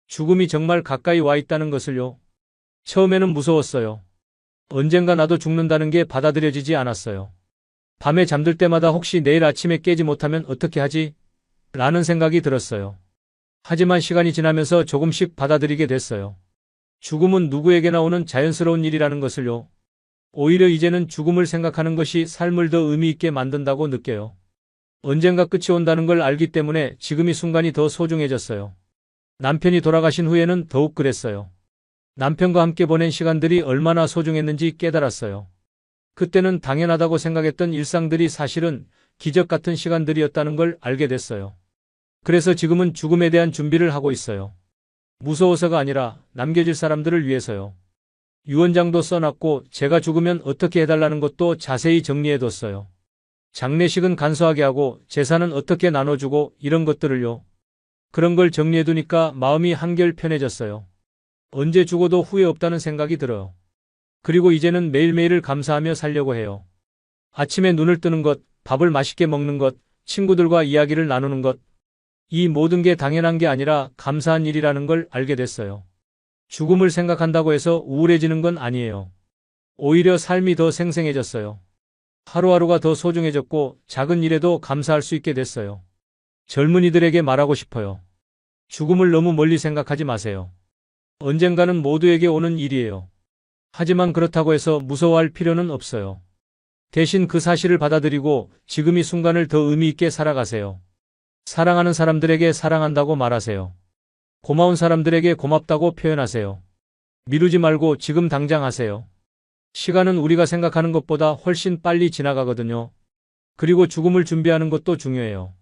A: 죽음이 정말 가까이 와 있다는 것을요. 처음에는 무서웠어요. 언젠가 나도 죽는다는 게 받아들여지지 않았어요. 밤에 잠들 때마다 혹시 내일 아침에 깨지 못하면 어떻게 하지? 라는 생각이 들었어요. 하지만 시간이 지나면서 조금씩 받아들이게 됐어요. 죽음은 누구에게나 오는 자연스러운 일이라는 것을요. 오히려 이제는 죽음을 생각하는 것이 삶을 더 의미 있게 만든다고 느껴요. 언젠가 끝이 온다는 걸 알기 때문에 지금 이 순간이 더 소중해졌어요. 남편이 돌아가신 후에는 더욱 그랬어요. 남편과 함께 보낸 시간들이 얼마나 소중했는지 깨달았어요. 그때는 당연하다고 생각했던 일상들이 사실은 기적 같은 시간들이었다는 걸 알게 됐어요. 그래서 지금은 죽음에 대한 준비를 하고 있어요. 무서워서가 아니라 남겨질 사람들을 위해서요. 유언장도 써놨고 제가 죽으면 어떻게 해달라는 것도 자세히 정리해뒀어요. 장례식은 간소하게 하고 재산은 어떻게 나눠주고 이런 것들을요. 그런 걸 정리해두니까 마음이 한결 편해졌어요. 언제 죽어도 후회 없다는 생각이 들어요. 그리고 이제는 매일매일을 감사하며 살려고 해요. 아침에 눈을 뜨는 것, 밥을 맛있게 먹는 것, 친구들과 이야기를 나누는 것. 이 모든 게 당연한 게 아니라 감사한 일이라는 걸 알게 됐어요. 죽음을 생각한다고 해서 우울해지는 건 아니에요. 오히려 삶이 더 생생해졌어요. 하루하루가 더 소중해졌고 작은 일에도 감사할 수 있게 됐어요. 젊은이들에게 말하고 싶어요. 죽음을 너무 멀리 생각하지 마세요. 언젠가는 모두에게 오는 일이에요. 하지만 그렇다고 해서 무서워할 필요는 없어요. 대신 그 사실을 받아들이고 지금 이 순간을 더 의미 있게 살아가세요. 사랑하는 사람들에게 사랑한다고 말하세요. 고마운 사람들에게 고맙다고 표현하세요. 미루지 말고 지금 당장 하세요. 시간은 우리가 생각하는 것보다 훨씬 빨리 지나가거든요. 그리고 죽음을 준비하는 것도 중요해요.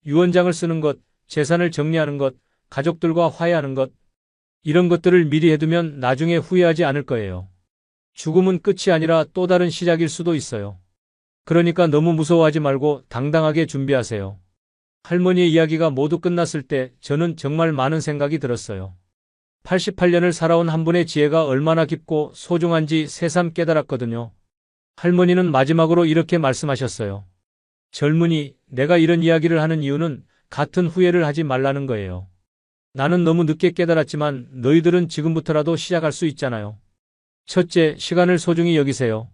A: 유언장을 쓰는 것, 재산을 정리하는 것, 가족들과 화해하는 것, 이런 것들을 미리 해두면 나중에 후회하지 않을 거예요. 죽음은 끝이 아니라 또 다른 시작일 수도 있어요. 그러니까 너무 무서워하지 말고 당당하게 준비하세요. 할머니의 이야기가 모두 끝났을 때 저는 정말 많은 생각이 들었어요. 88년을 살아온 한 분의 지혜가 얼마나 깊고 소중한지 새삼 깨달았거든요. 할머니는 마지막으로 이렇게 말씀하셨어요. 젊은이, 내가 이런 이야기를 하는 이유는 같은 후회를 하지 말라는 거예요. 나는 너무 늦게 깨달았지만 너희들은 지금부터라도 시작할 수 있잖아요. 첫째, 시간을 소중히 여기세요.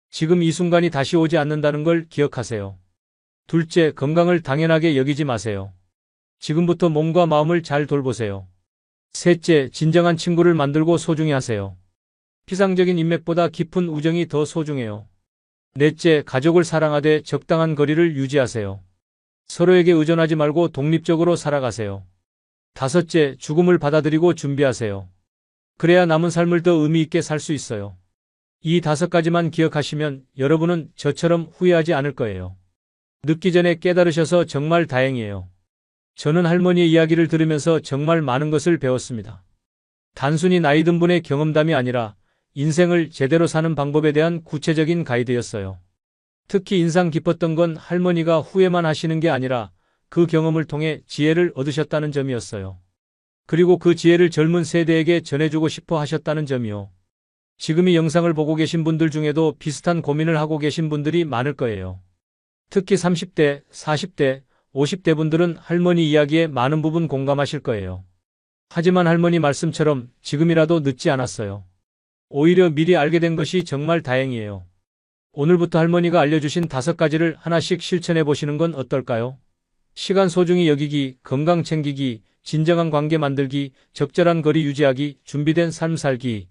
A: 지금 이 순간이 다시 오지 않는다는 걸 기억하세요. 둘째, 건강을 당연하게 여기지 마세요. 지금부터 몸과 마음을 잘 돌보세요. 셋째, 진정한 친구를 만들고 소중히 하세요. 피상적인 인맥보다 깊은 우정이 더 소중해요. 넷째, 가족을 사랑하되 적당한 거리를 유지하세요. 서로에게 의존하지 말고 독립적으로 살아가세요. 다섯째, 죽음을 받아들이고 준비하세요. 그래야 남은 삶을 더 의미 있게 살 수 있어요. 이 5가지만 기억하시면 여러분은 저처럼 후회하지 않을 거예요. 늦기 전에 깨달으셔서 정말 다행이에요. 저는 할머니의 이야기를 들으면서 정말 많은 것을 배웠습니다. 단순히 나이 든 분의 경험담이 아니라 인생을 제대로 사는 방법에 대한 구체적인 가이드였어요. 특히 인상 깊었던 건 할머니가 후회만 하시는 게 아니라 그 경험을 통해 지혜를 얻으셨다는 점이었어요. 그리고 그 지혜를 젊은 세대에게 전해주고 싶어 하셨다는 점이요. 지금 이 영상을 보고 계신 분들 중에도 비슷한 고민을 하고 계신 분들이 많을 거예요. 특히 30대, 40대, 50대 분들은 할머니 이야기에 많은 부분 공감하실 거예요. 하지만 할머니 말씀처럼 지금이라도 늦지 않았어요. 오히려 미리 알게 된 것이 정말 다행이에요. 오늘부터 할머니가 알려주신 5가지를 하나씩 실천해 보시는 건 어떨까요? 시간 소중히 여기기, 건강 챙기기, 진정한 관계 만들기, 적절한 거리 유지하기, 준비된 삶 살기.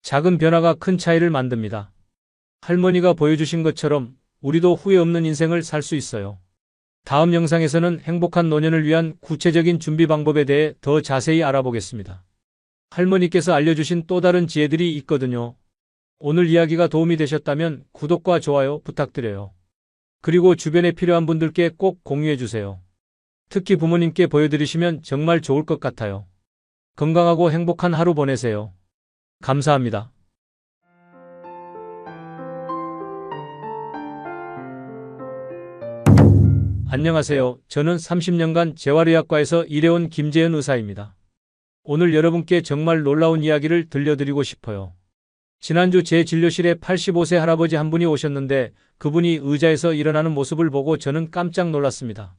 A: 작은 변화가 큰 차이를 만듭니다. 할머니가 보여주신 것처럼 우리도 후회 없는 인생을 살 수 있어요. 다음 영상에서는 행복한 노년을 위한 구체적인 준비 방법에 대해 더 자세히 알아보겠습니다. 할머니께서 알려주신 또 다른 지혜들이 있거든요. 오늘 이야기가 도움이 되셨다면 구독과 좋아요 부탁드려요. 그리고 주변에 필요한 분들께 꼭 공유해주세요. 특히 부모님께 보여드리시면 정말 좋을 것 같아요. 건강하고 행복한 하루 보내세요. 감사합니다. 안녕하세요. 저는 30년간 재활의학과에서 일해온 김재현 의사입니다. 오늘 여러분께 정말 놀라운 이야기를 들려드리고 싶어요. 지난주 제 진료실에 85세 할아버지 한 분이 오셨는데 그분이 의자에서 일어나는 모습을 보고 저는 깜짝 놀랐습니다.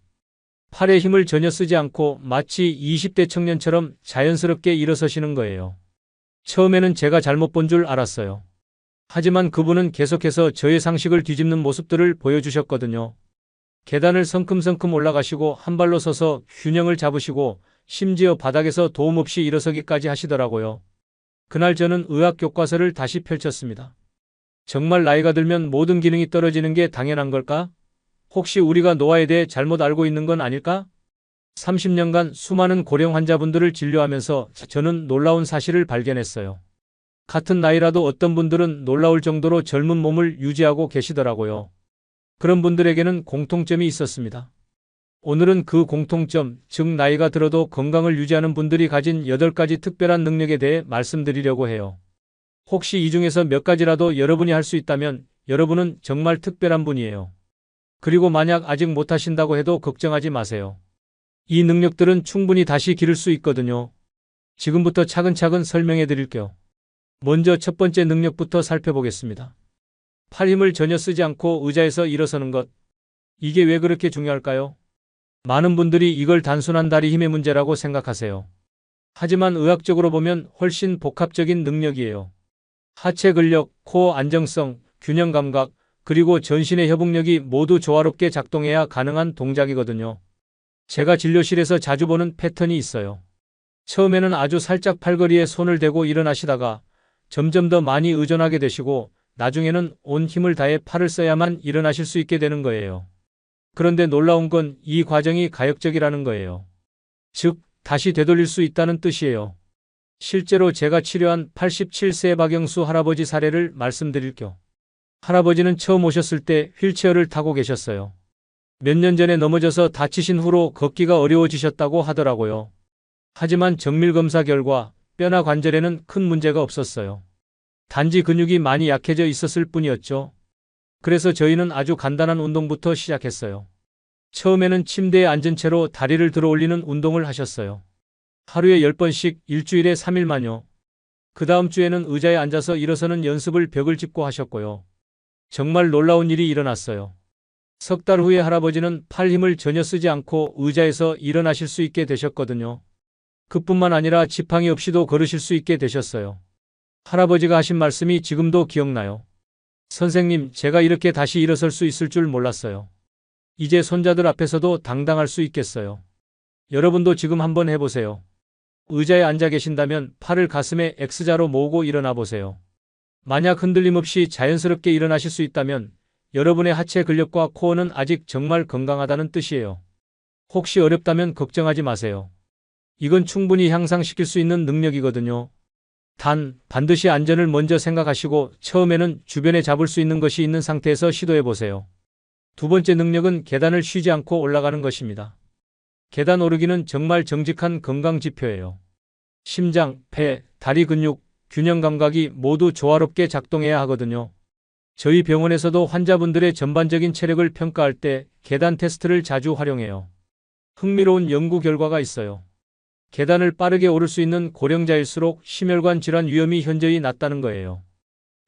A: 팔에 힘을 전혀 쓰지 않고 마치 20대 청년처럼 자연스럽게 일어서시는 거예요. 처음에는 제가 잘못 본 줄 알았어요. 하지만 그분은 계속해서 저의 상식을 뒤집는 모습들을 보여주셨거든요. 계단을 성큼성큼 올라가시고 한 발로 서서 균형을 잡으시고 심지어 바닥에서 도움 없이 일어서기까지 하시더라고요. 그날 저는 의학 교과서를 다시 펼쳤습니다. 정말 나이가 들면 모든 기능이 떨어지는 게 당연한 걸까? 혹시 우리가 노화에 대해 잘못 알고 있는 건 아닐까? 30년간 수많은 고령 환자분들을 진료하면서 저는 놀라운 사실을 발견했어요. 같은 나이라도 어떤 분들은 놀라울 정도로 젊은 몸을 유지하고 계시더라고요. 그런 분들에게는 공통점이 있었습니다. 오늘은 그 공통점, 즉 나이가 들어도 건강을 유지하는 분들이 가진 8가지 특별한 능력에 대해 말씀드리려고 해요. 혹시 이 중에서 몇 가지라도 여러분이 할 수 있다면 여러분은 정말 특별한 분이에요. 그리고 만약 아직 못하신다고 해도 걱정하지 마세요. 이 능력들은 충분히 다시 기를 수 있거든요. 지금부터 차근차근 설명해 드릴게요. 먼저 첫 번째 능력부터 살펴보겠습니다. 팔 힘을 전혀 쓰지 않고 의자에서 일어서는 것. 이게 왜 그렇게 중요할까요? 많은 분들이 이걸 단순한 다리 힘의 문제라고 생각하세요. 하지만 의학적으로 보면 훨씬 복합적인 능력이에요. 하체 근력, 코어 안정성, 균형 감각, 그리고 전신의 협응력이 모두 조화롭게 작동해야 가능한 동작이거든요. 제가 진료실에서 자주 보는 패턴이 있어요. 처음에는 아주 살짝 팔걸이에 손을 대고 일어나시다가 점점 더 많이 의존하게 되시고 나중에는 온 힘을 다해 팔을 써야만 일어나실 수 있게 되는 거예요. 그런데 놀라운 건 이 과정이 가역적이라는 거예요. 즉, 다시 되돌릴 수 있다는 뜻이에요. 실제로 제가 치료한 87세 박영수 할아버지 사례를 말씀드릴 겸. 할아버지는 처음 오셨을 때 휠체어를 타고 계셨어요. 몇 년 전에 넘어져서 다치신 후로 걷기가 어려워지셨다고 하더라고요. 하지만 정밀검사 결과 뼈나 관절에는 큰 문제가 없었어요. 단지 근육이 많이 약해져 있었을 뿐이었죠. 그래서 저희는 아주 간단한 운동부터 시작했어요. 처음에는 침대에 앉은 채로 다리를 들어 올리는 운동을 하셨어요. 하루에 10번씩 일주일에 3일만요. 그 다음 주에는 의자에 앉아서 일어서는 연습을 벽을 짚고 하셨고요. 정말 놀라운 일이 일어났어요. 석 달 후에 할아버지는 팔 힘을 전혀 쓰지 않고 의자에서 일어나실 수 있게 되셨거든요. 그뿐만 아니라 지팡이 없이도 걸으실 수 있게 되셨어요. 할아버지가 하신 말씀이 지금도 기억나요. 선생님, 제가 이렇게 다시 일어설 수 있을 줄 몰랐어요. 이제 손자들 앞에서도 당당할 수 있겠어요. 여러분도 지금 한번 해보세요. 의자에 앉아 계신다면 팔을 가슴에 X자로 모으고 일어나 보세요. 만약 흔들림 없이 자연스럽게 일어나실 수 있다면 여러분의 하체 근력과 코어는 아직 정말 건강하다는 뜻이에요. 혹시 어렵다면 걱정하지 마세요. 이건 충분히 향상시킬 수 있는 능력이거든요. 단, 반드시 안전을 먼저 생각하시고 처음에는 주변에 잡을 수 있는 것이 있는 상태에서 시도해 보세요. 두 번째 능력은 계단을 쉬지 않고 올라가는 것입니다. 계단 오르기는 정말 정직한 건강 지표예요. 심장, 폐, 다리 근육, 균형 감각이 모두 조화롭게 작동해야 하거든요. 저희 병원에서도 환자분들의 전반적인 체력을 평가할 때 계단 테스트를 자주 활용해요. 흥미로운 연구 결과가 있어요. 계단을 빠르게 오를 수 있는 고령자일수록 심혈관 질환 위험이 현저히 낮다는 거예요.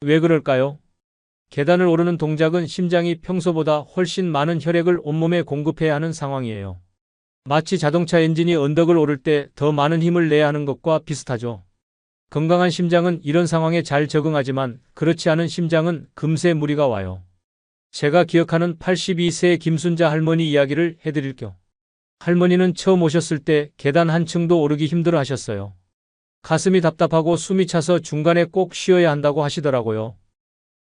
A: 왜 그럴까요? 계단을 오르는 동작은 심장이 평소보다 훨씬 많은 혈액을 온몸에 공급해야 하는 상황이에요. 마치 자동차 엔진이 언덕을 오를 때 더 많은 힘을 내야 하는 것과 비슷하죠. 건강한 심장은 이런 상황에 잘 적응하지만 그렇지 않은 심장은 금세 무리가 와요. 제가 기억하는 82세 김순자 할머니 이야기를 해드릴 겸. 할머니는 처음 오셨을 때 계단 한 층도 오르기 힘들어 하셨어요. 가슴이 답답하고 숨이 차서 중간에 꼭 쉬어야 한다고 하시더라고요.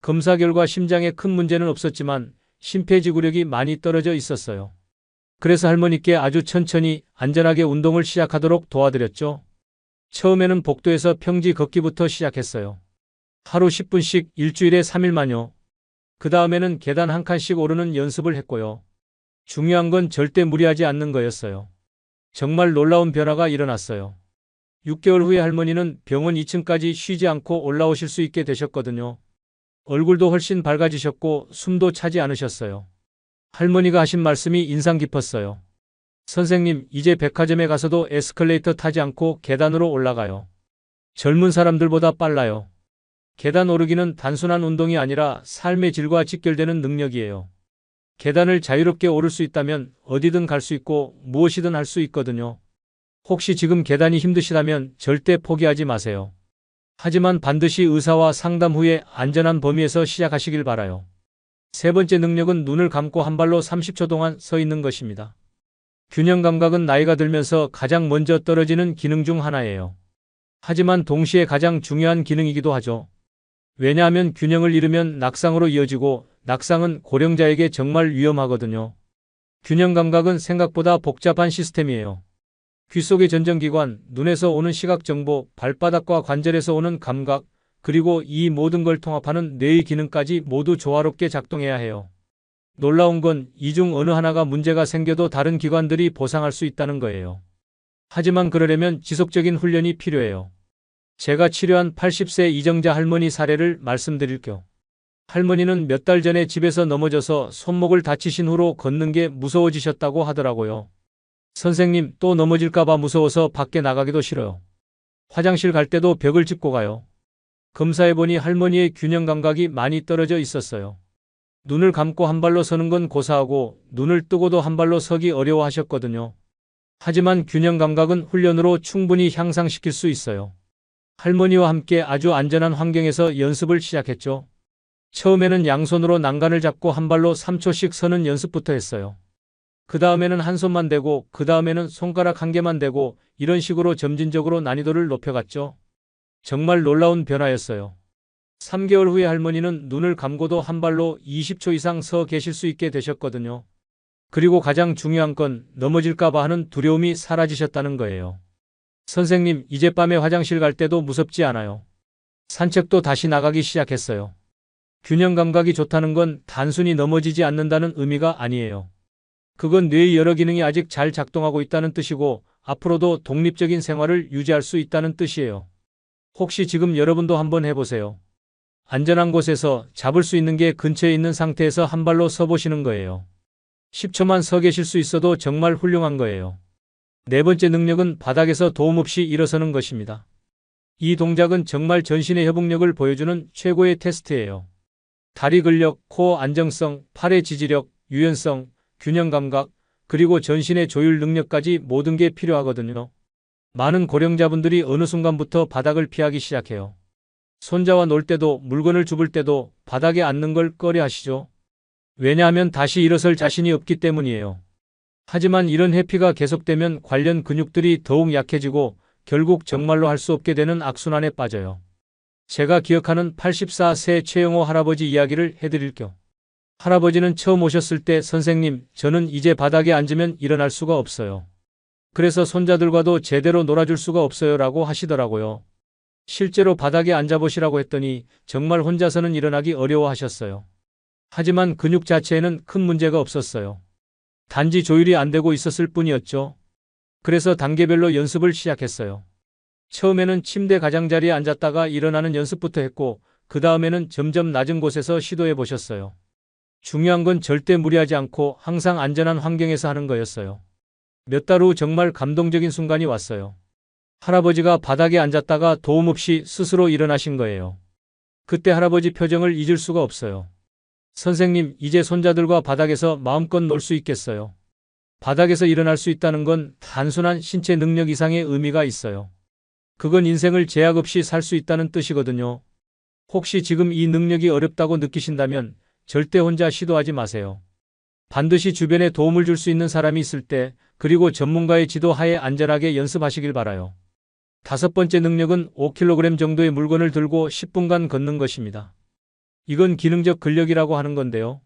A: 검사 결과 심장에 큰 문제는 없었지만 심폐지구력이 많이 떨어져 있었어요. 그래서 할머니께 아주 천천히 안전하게 운동을 시작하도록 도와드렸죠. 처음에는 복도에서 평지 걷기부터 시작했어요. 하루 10분씩 일주일에 3일만요. 그 다음에는 계단 한 칸씩 오르는 연습을 했고요. 중요한 건 절대 무리하지 않는 거였어요. 정말 놀라운 변화가 일어났어요. 6개월 후에 할머니는 병원 2층까지 쉬지 않고 올라오실 수 있게 되셨거든요. 얼굴도 훨씬 밝아지셨고 숨도 차지 않으셨어요. 할머니가 하신 말씀이 인상 깊었어요. 선생님, 이제 백화점에 가서도 에스컬레이터 타지 않고 계단으로 올라가요. 젊은 사람들보다 빨라요. 계단 오르기는 단순한 운동이 아니라 삶의 질과 직결되는 능력이에요. 계단을 자유롭게 오를 수 있다면 어디든 갈 수 있고 무엇이든 할 수 있거든요. 혹시 지금 계단이 힘드시다면 절대 포기하지 마세요. 하지만 반드시 의사와 상담 후에 안전한 범위에서 시작하시길 바라요. 세 번째 능력은 눈을 감고 한 발로 30초 동안 서 있는 것입니다. 균형 감각은 나이가 들면서 가장 먼저 떨어지는 기능 중 하나예요. 하지만 동시에 가장 중요한 기능이기도 하죠. 왜냐하면 균형을 잃으면 낙상으로 이어지고 낙상은 고령자에게 정말 위험하거든요. 균형 감각은 생각보다 복잡한 시스템이에요. 귀 속의 전정기관, 눈에서 오는 시각 정보, 발바닥과 관절에서 오는 감각, 그리고 이 모든 걸 통합하는 뇌의 기능까지 모두 조화롭게 작동해야 해요. 놀라운 건 이 중 어느 하나가 문제가 생겨도 다른 기관들이 보상할 수 있다는 거예요. 하지만 그러려면 지속적인 훈련이 필요해요. 제가 치료한 80세 이정자 할머니 사례를 말씀드릴 겸. 할머니는 몇 달 전에 집에서 넘어져서 손목을 다치신 후로 걷는 게 무서워지셨다고 하더라고요. 선생님, 또 넘어질까봐 무서워서 밖에 나가기도 싫어요. 화장실 갈 때도 벽을 짚고 가요. 검사해보니 할머니의 균형 감각이 많이 떨어져 있었어요. 눈을 감고 한 발로 서는 건 고사하고 눈을 뜨고도 한 발로 서기 어려워하셨거든요. 하지만 균형 감각은 훈련으로 충분히 향상시킬 수 있어요. 할머니와 함께 아주 안전한 환경에서 연습을 시작했죠. 처음에는 양손으로 난간을 잡고 한 발로 3초씩 서는 연습부터 했어요. 그 다음에는 한 손만 대고 그 다음에는 손가락 한 개만 대고 이런 식으로 점진적으로 난이도를 높여갔죠. 정말 놀라운 변화였어요. 3개월 후에 할머니는 눈을 감고도 한 발로 20초 이상 서 계실 수 있게 되셨거든요. 그리고 가장 중요한 건 넘어질까봐 하는 두려움이 사라지셨다는 거예요. 선생님, 이제 밤에 화장실 갈 때도 무섭지 않아요. 산책도 다시 나가기 시작했어요. 균형 감각이 좋다는 건 단순히 넘어지지 않는다는 의미가 아니에요. 그건 뇌의 여러 기능이 아직 잘 작동하고 있다는 뜻이고 앞으로도 독립적인 생활을 유지할 수 있다는 뜻이에요. 혹시 지금 여러분도 한번 해보세요. 안전한 곳에서 잡을 수 있는 게 근처에 있는 상태에서 한 발로 서보시는 거예요. 10초만 서 계실 수 있어도 정말 훌륭한 거예요. 네 번째 능력은 바닥에서 도움 없이 일어서는 것입니다. 이 동작은 정말 전신의 협응력을 보여주는 최고의 테스트예요. 다리 근력, 코어 안정성, 팔의 지지력, 유연성, 균형 감각, 그리고 전신의 조율 능력까지 모든 게 필요하거든요. 많은 고령자분들이 어느 순간부터 바닥을 피하기 시작해요. 손자와 놀 때도 물건을 줍을 때도 바닥에 앉는 걸 꺼려 하시죠. 왜냐하면 다시 일어설 자신이 없기 때문이에요. 하지만 이런 회피가 계속되면 관련 근육들이 더욱 약해지고 결국 정말로 할 수 없게 되는 악순환에 빠져요. 제가 기억하는 84세 최영호 할아버지 이야기를 해드릴게요. 할아버지는 처음 오셨을 때 선생님, 저는 이제 바닥에 앉으면 일어날 수가 없어요. 그래서 손자들과도 제대로 놀아줄 수가 없어요 라고 하시더라고요. 실제로 바닥에 앉아보시라고 했더니 정말 혼자서는 일어나기 어려워하셨어요. 하지만 근육 자체에는 큰 문제가 없었어요. 단지 조율이 안 되고 있었을 뿐이었죠. 그래서 단계별로 연습을 시작했어요. 처음에는 침대 가장자리에 앉았다가 일어나는 연습부터 했고 그 다음에는 점점 낮은 곳에서 시도해 보셨어요. 중요한 건 절대 무리하지 않고 항상 안전한 환경에서 하는 거였어요. 몇 달 후 정말 감동적인 순간이 왔어요. 할아버지가 바닥에 앉았다가 도움 없이 스스로 일어나신 거예요. 그때 할아버지 표정을 잊을 수가 없어요. 선생님, 이제 손자들과 바닥에서 마음껏 놀 수 있겠어요. 바닥에서 일어날 수 있다는 건 단순한 신체 능력 이상의 의미가 있어요. 그건 인생을 제약 없이 살 수 있다는 뜻이거든요. 혹시 지금 이 능력이 어렵다고 느끼신다면 절대 혼자 시도하지 마세요. 반드시 주변에 도움을 줄 수 있는 사람이 있을 때, 그리고 전문가의 지도 하에 안전하게 연습하시길 바라요. 다섯 번째 능력은 5kg 정도의 물건을 들고 10분간 걷는 것입니다. 이건 기능적 근력이라고 하는 건데요.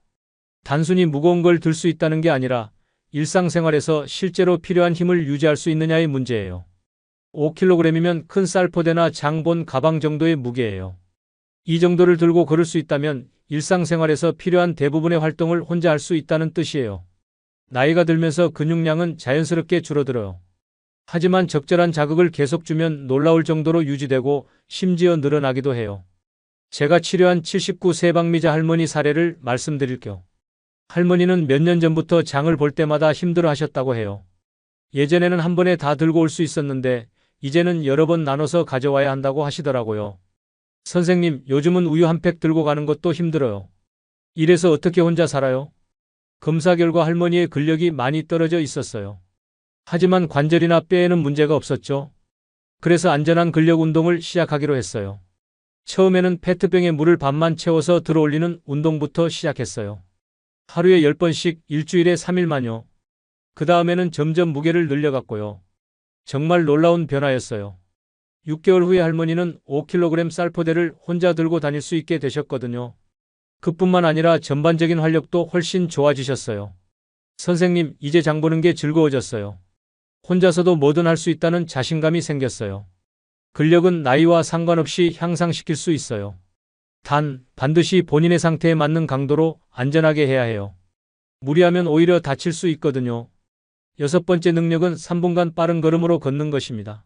A: 단순히 무거운 걸 들 수 있다는 게 아니라 일상생활에서 실제로 필요한 힘을 유지할 수 있느냐의 문제예요. 5kg이면 큰 쌀포대나 장본 가방 정도의 무게예요. 이 정도를 들고 걸을 수 있다면 일상생활에서 필요한 대부분의 활동을 혼자 할 수 있다는 뜻이에요. 나이가 들면서 근육량은 자연스럽게 줄어들어요. 하지만 적절한 자극을 계속 주면 놀라울 정도로 유지되고 심지어 늘어나기도 해요. 제가 치료한 79세 박미자 할머니 사례를 말씀드릴게요. 할머니는 몇 년 전부터 장을 볼 때마다 힘들어 하셨다고 해요. 예전에는 한 번에 다 들고 올 수 있었는데 이제는 여러 번 나눠서 가져와야 한다고 하시더라고요. 선생님, 요즘은 우유 한 팩 들고 가는 것도 힘들어요. 이래서 어떻게 혼자 살아요? 검사 결과 할머니의 근력이 많이 떨어져 있었어요. 하지만 관절이나 뼈에는 문제가 없었죠. 그래서 안전한 근력 운동을 시작하기로 했어요. 처음에는 페트병에 물을 반만 채워서 들어올리는 운동부터 시작했어요. 하루에 10번씩 일주일에 3일만요. 그 다음에는 점점 무게를 늘려갔고요. 정말 놀라운 변화였어요. 6개월 후에 할머니는 5kg 쌀포대를 혼자 들고 다닐 수 있게 되셨거든요. 그뿐만 아니라 전반적인 활력도 훨씬 좋아지셨어요. 선생님, 이제 장 보는 게 즐거워졌어요. 혼자서도 뭐든 할 수 있다는 자신감이 생겼어요. 근력은 나이와 상관없이 향상시킬 수 있어요. 단, 반드시 본인의 상태에 맞는 강도로 안전하게 해야 해요. 무리하면 오히려 다칠 수 있거든요. 여섯 번째 능력은 3분간 빠른 걸음으로 걷는 것입니다.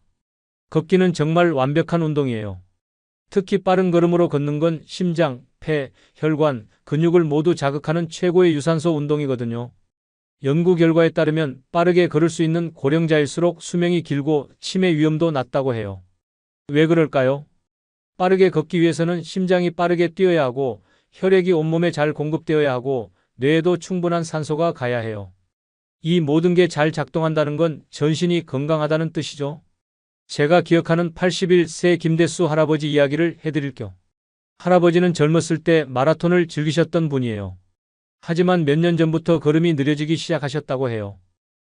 A: 걷기는 정말 완벽한 운동이에요. 특히 빠른 걸음으로 걷는 건 심장, 폐, 혈관, 근육을 모두 자극하는 최고의 유산소 운동이거든요. 연구 결과에 따르면 빠르게 걸을 수 있는 고령자일수록 수명이 길고 치매 위험도 낮다고 해요. 왜 그럴까요? 빠르게 걷기 위해서는 심장이 빠르게 뛰어야 하고 혈액이 온몸에 잘 공급되어야 하고 뇌에도 충분한 산소가 가야 해요. 이 모든 게 잘 작동한다는 건 전신이 건강하다는 뜻이죠. 제가 기억하는 81세 김대수 할아버지 이야기를 해드릴게요. 할아버지는 젊었을 때 마라톤을 즐기셨던 분이에요. 하지만 몇 년 전부터 걸음이 느려지기 시작하셨다고 해요.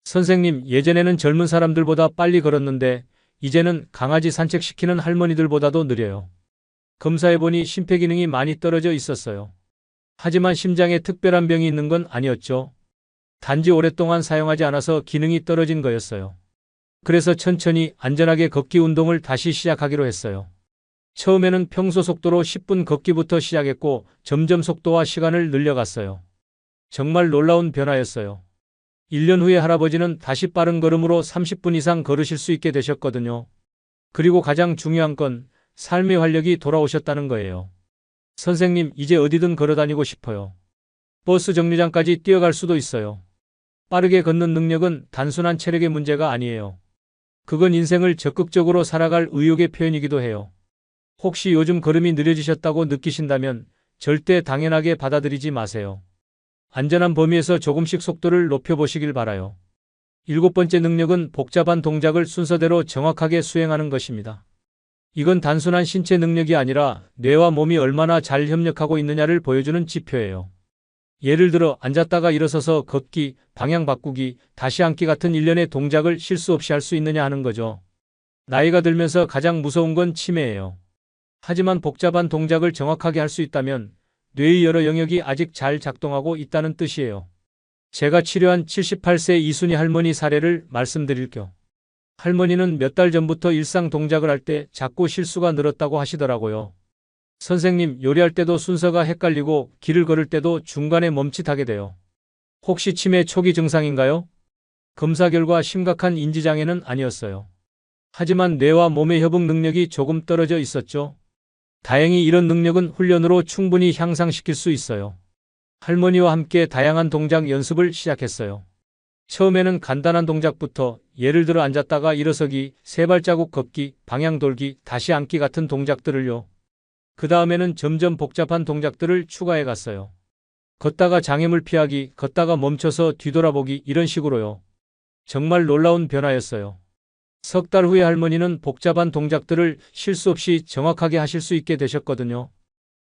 A: 선생님, 예전에는 젊은 사람들보다 빨리 걸었는데 이제는 강아지 산책시키는 할머니들보다도 느려요. 검사해보니 심폐기능이 많이 떨어져 있었어요. 하지만 심장에 특별한 병이 있는 건 아니었죠. 단지 오랫동안 사용하지 않아서 기능이 떨어진 거였어요. 그래서 천천히 안전하게 걷기 운동을 다시 시작하기로 했어요. 처음에는 평소 속도로 10분 걷기부터 시작했고 점점 속도와 시간을 늘려갔어요. 정말 놀라운 변화였어요. 1년 후에 할아버지는 다시 빠른 걸음으로 30분 이상 걸으실 수 있게 되셨거든요. 그리고 가장 중요한 건 삶의 활력이 돌아오셨다는 거예요. 선생님, 이제 어디든 걸어다니고 싶어요. 버스 정류장까지 뛰어갈 수도 있어요. 빠르게 걷는 능력은 단순한 체력의 문제가 아니에요. 그건 인생을 적극적으로 살아갈 의욕의 표현이기도 해요. 혹시 요즘 걸음이 느려지셨다고 느끼신다면 절대 당연하게 받아들이지 마세요. 안전한 범위에서 조금씩 속도를 높여보시길 바라요. 7번째 능력은 복잡한 동작을 순서대로 정확하게 수행하는 것입니다. 이건 단순한 신체 능력이 아니라 뇌와 몸이 얼마나 잘 협력하고 있느냐를 보여주는 지표예요. 예를 들어 앉았다가 일어서서 걷기, 방향 바꾸기, 다시 앉기 같은 일련의 동작을 실수 없이 할 수 있느냐 하는 거죠. 나이가 들면서 가장 무서운 건 치매예요. 하지만 복잡한 동작을 정확하게 할 수 있다면 뇌의 여러 영역이 아직 잘 작동하고 있다는 뜻이에요. 제가 치료한 78세 이순희 할머니 사례를 말씀드릴게요. 할머니는 몇 달 전부터 일상 동작을 할 때 자꾸 실수가 늘었다고 하시더라고요. 선생님, 요리할 때도 순서가 헷갈리고 길을 걸을 때도 중간에 멈칫하게 돼요. 혹시 치매 초기 증상인가요? 검사 결과 심각한 인지장애는 아니었어요. 하지만 뇌와 몸의 협응 능력이 조금 떨어져 있었죠. 다행히 이런 능력은 훈련으로 충분히 향상시킬 수 있어요. 할머니와 함께 다양한 동작 연습을 시작했어요. 처음에는 간단한 동작부터 예를 들어 앉았다가 일어서기, 세 발자국 걷기, 방향 돌기, 다시 앉기 같은 동작들을요. 그 다음에는 점점 복잡한 동작들을 추가해 갔어요. 걷다가 장애물 피하기, 걷다가 멈춰서 뒤돌아보기 이런 식으로요. 정말 놀라운 변화였어요. 석 달 후에 할머니는 복잡한 동작들을 실수 없이 정확하게 하실 수 있게 되셨거든요.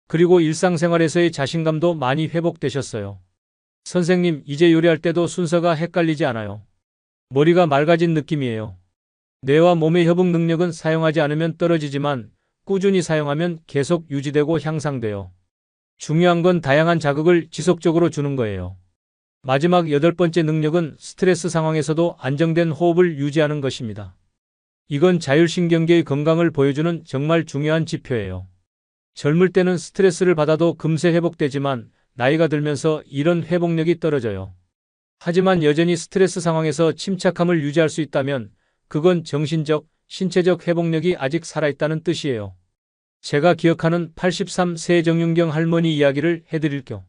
A: 그리고 일상생활에서의 자신감도 많이 회복되셨어요. 선생님, 이제 요리할 때도 순서가 헷갈리지 않아요. 머리가 맑아진 느낌이에요. 뇌와 몸의 협응 능력은 사용하지 않으면 떨어지지만 꾸준히 사용하면 계속 유지되고 향상돼요. 중요한 건 다양한 자극을 지속적으로 주는 거예요. 마지막 8번째 능력은 스트레스 상황에서도 안정된 호흡을 유지하는 것입니다. 이건 자율신경계의 건강을 보여주는 정말 중요한 지표예요. 젊을 때는 스트레스를 받아도 금세 회복되지만 나이가 들면서 이런 회복력이 떨어져요. 하지만 여전히 스트레스 상황에서 침착함을 유지할 수 있다면 그건 정신적, 신체적 회복력이 아직 살아있다는 뜻이에요. 제가 기억하는 83세 정윤경 할머니 이야기를 해드릴게요.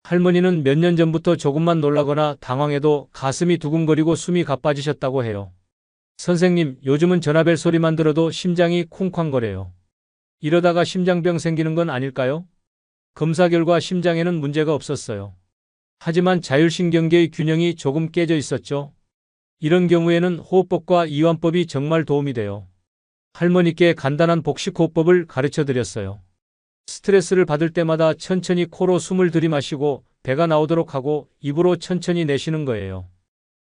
A: 할머니는 몇 년 전부터 조금만 놀라거나 당황해도 가슴이 두근거리고 숨이 가빠지셨다고 해요. 선생님, 요즘은 전화벨 소리만 들어도 심장이 쿵쾅거려요. 이러다가 심장병 생기는 건 아닐까요? 검사 결과 심장에는 문제가 없었어요. 하지만 자율신경계의 균형이 조금 깨져 있었죠. 이런 경우에는 호흡법과 이완법이 정말 도움이 돼요. 할머니께 간단한 복식호흡법을 가르쳐 드렸어요. 스트레스를 받을 때마다 천천히 코로 숨을 들이마시고 배가 나오도록 하고 입으로 천천히 내쉬는 거예요.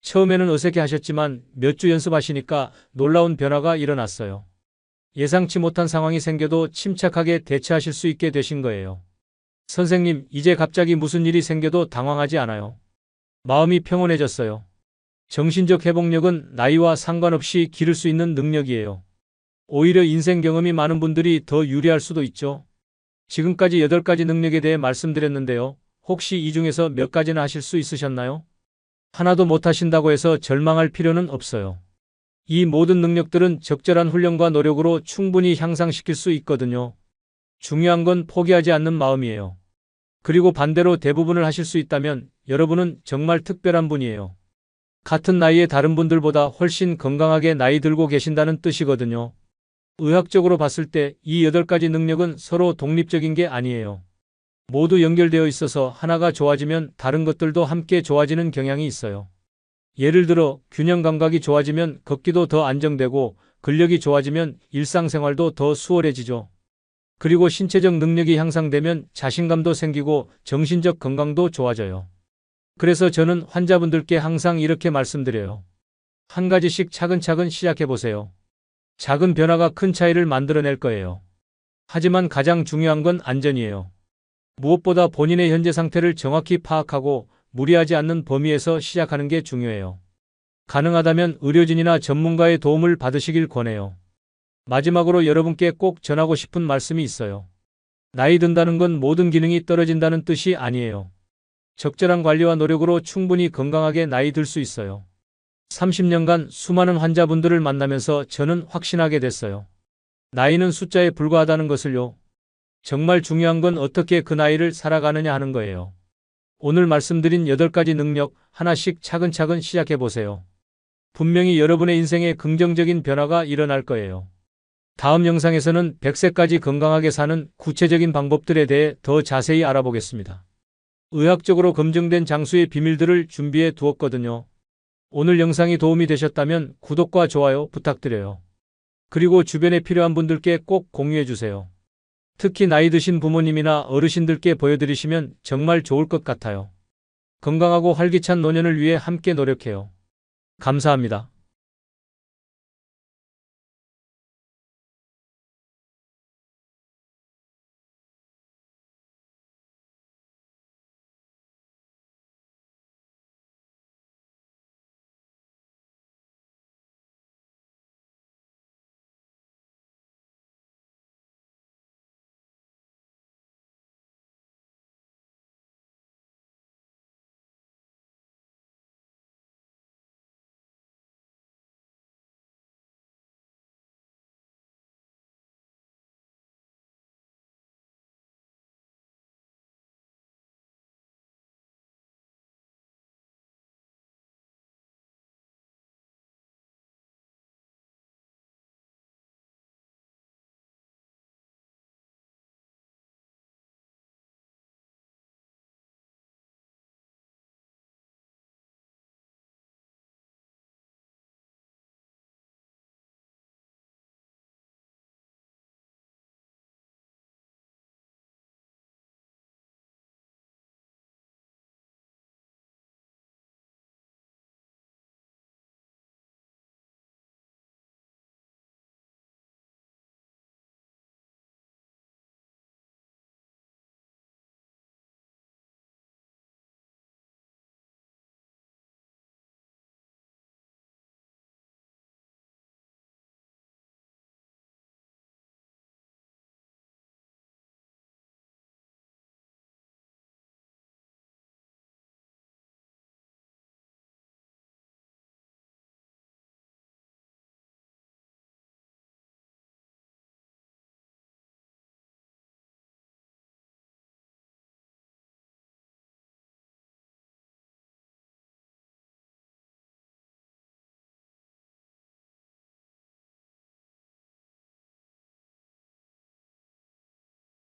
A: 처음에는 어색해 하셨지만 몇 주 연습하시니까 놀라운 변화가 일어났어요. 예상치 못한 상황이 생겨도 침착하게 대처하실 수 있게 되신 거예요. 선생님, 이제 갑자기 무슨 일이 생겨도 당황하지 않아요. 마음이 평온해졌어요. 정신적 회복력은 나이와 상관없이 기를 수 있는 능력이에요. 오히려 인생 경험이 많은 분들이 더 유리할 수도 있죠. 지금까지 8가지 능력에 대해 말씀드렸는데요. 혹시 이 중에서 몇 가지나 하실 수 있으셨나요? 하나도 못하신다고 해서 절망할 필요는 없어요. 이 모든 능력들은 적절한 훈련과 노력으로 충분히 향상시킬 수 있거든요. 중요한 건 포기하지 않는 마음이에요. 그리고 반대로 대부분을 하실 수 있다면 여러분은 정말 특별한 분이에요. 같은 나이의 다른 분들보다 훨씬 건강하게 나이 들고 계신다는 뜻이거든요. 의학적으로 봤을 때 이 8가지 능력은 서로 독립적인 게 아니에요. 모두 연결되어 있어서 하나가 좋아지면 다른 것들도 함께 좋아지는 경향이 있어요. 예를 들어 균형 감각이 좋아지면 걷기도 더 안정되고 근력이 좋아지면 일상생활도 더 수월해지죠. 그리고 신체적 능력이 향상되면 자신감도 생기고 정신적 건강도 좋아져요. 그래서 저는 환자분들께 항상 이렇게 말씀드려요. 한 가지씩 차근차근 시작해 보세요. 작은 변화가 큰 차이를 만들어낼 거예요. 하지만 가장 중요한 건 안전이에요. 무엇보다 본인의 현재 상태를 정확히 파악하고 무리하지 않는 범위에서 시작하는 게 중요해요. 가능하다면 의료진이나 전문가의 도움을 받으시길 권해요. 마지막으로 여러분께 꼭 전하고 싶은 말씀이 있어요. 나이 든다는 건 모든 기능이 떨어진다는 뜻이 아니에요. 적절한 관리와 노력으로 충분히 건강하게 나이 들 수 있어요. 30년간 수많은 환자분들을 만나면서 저는 확신하게 됐어요. 나이는 숫자에 불과하다는 것을요. 정말 중요한 건 어떻게 그 나이를 살아가느냐 하는 거예요. 오늘 말씀드린 8가지 능력 하나씩 차근차근 시작해 보세요. 분명히 여러분의 인생에 긍정적인 변화가 일어날 거예요. 다음 영상에서는 100세까지 건강하게 사는 구체적인 방법들에 대해 더 자세히 알아보겠습니다. 의학적으로 검증된 장수의 비밀들을 준비해 두었거든요. 오늘 영상이 도움이 되셨다면 구독과 좋아요 부탁드려요. 그리고 주변에 필요한 분들께 꼭 공유해 주세요. 특히 나이 드신 부모님이나 어르신들께 보여드리시면 정말 좋을 것 같아요. 건강하고 활기찬 노년을 위해 함께 노력해요. 감사합니다.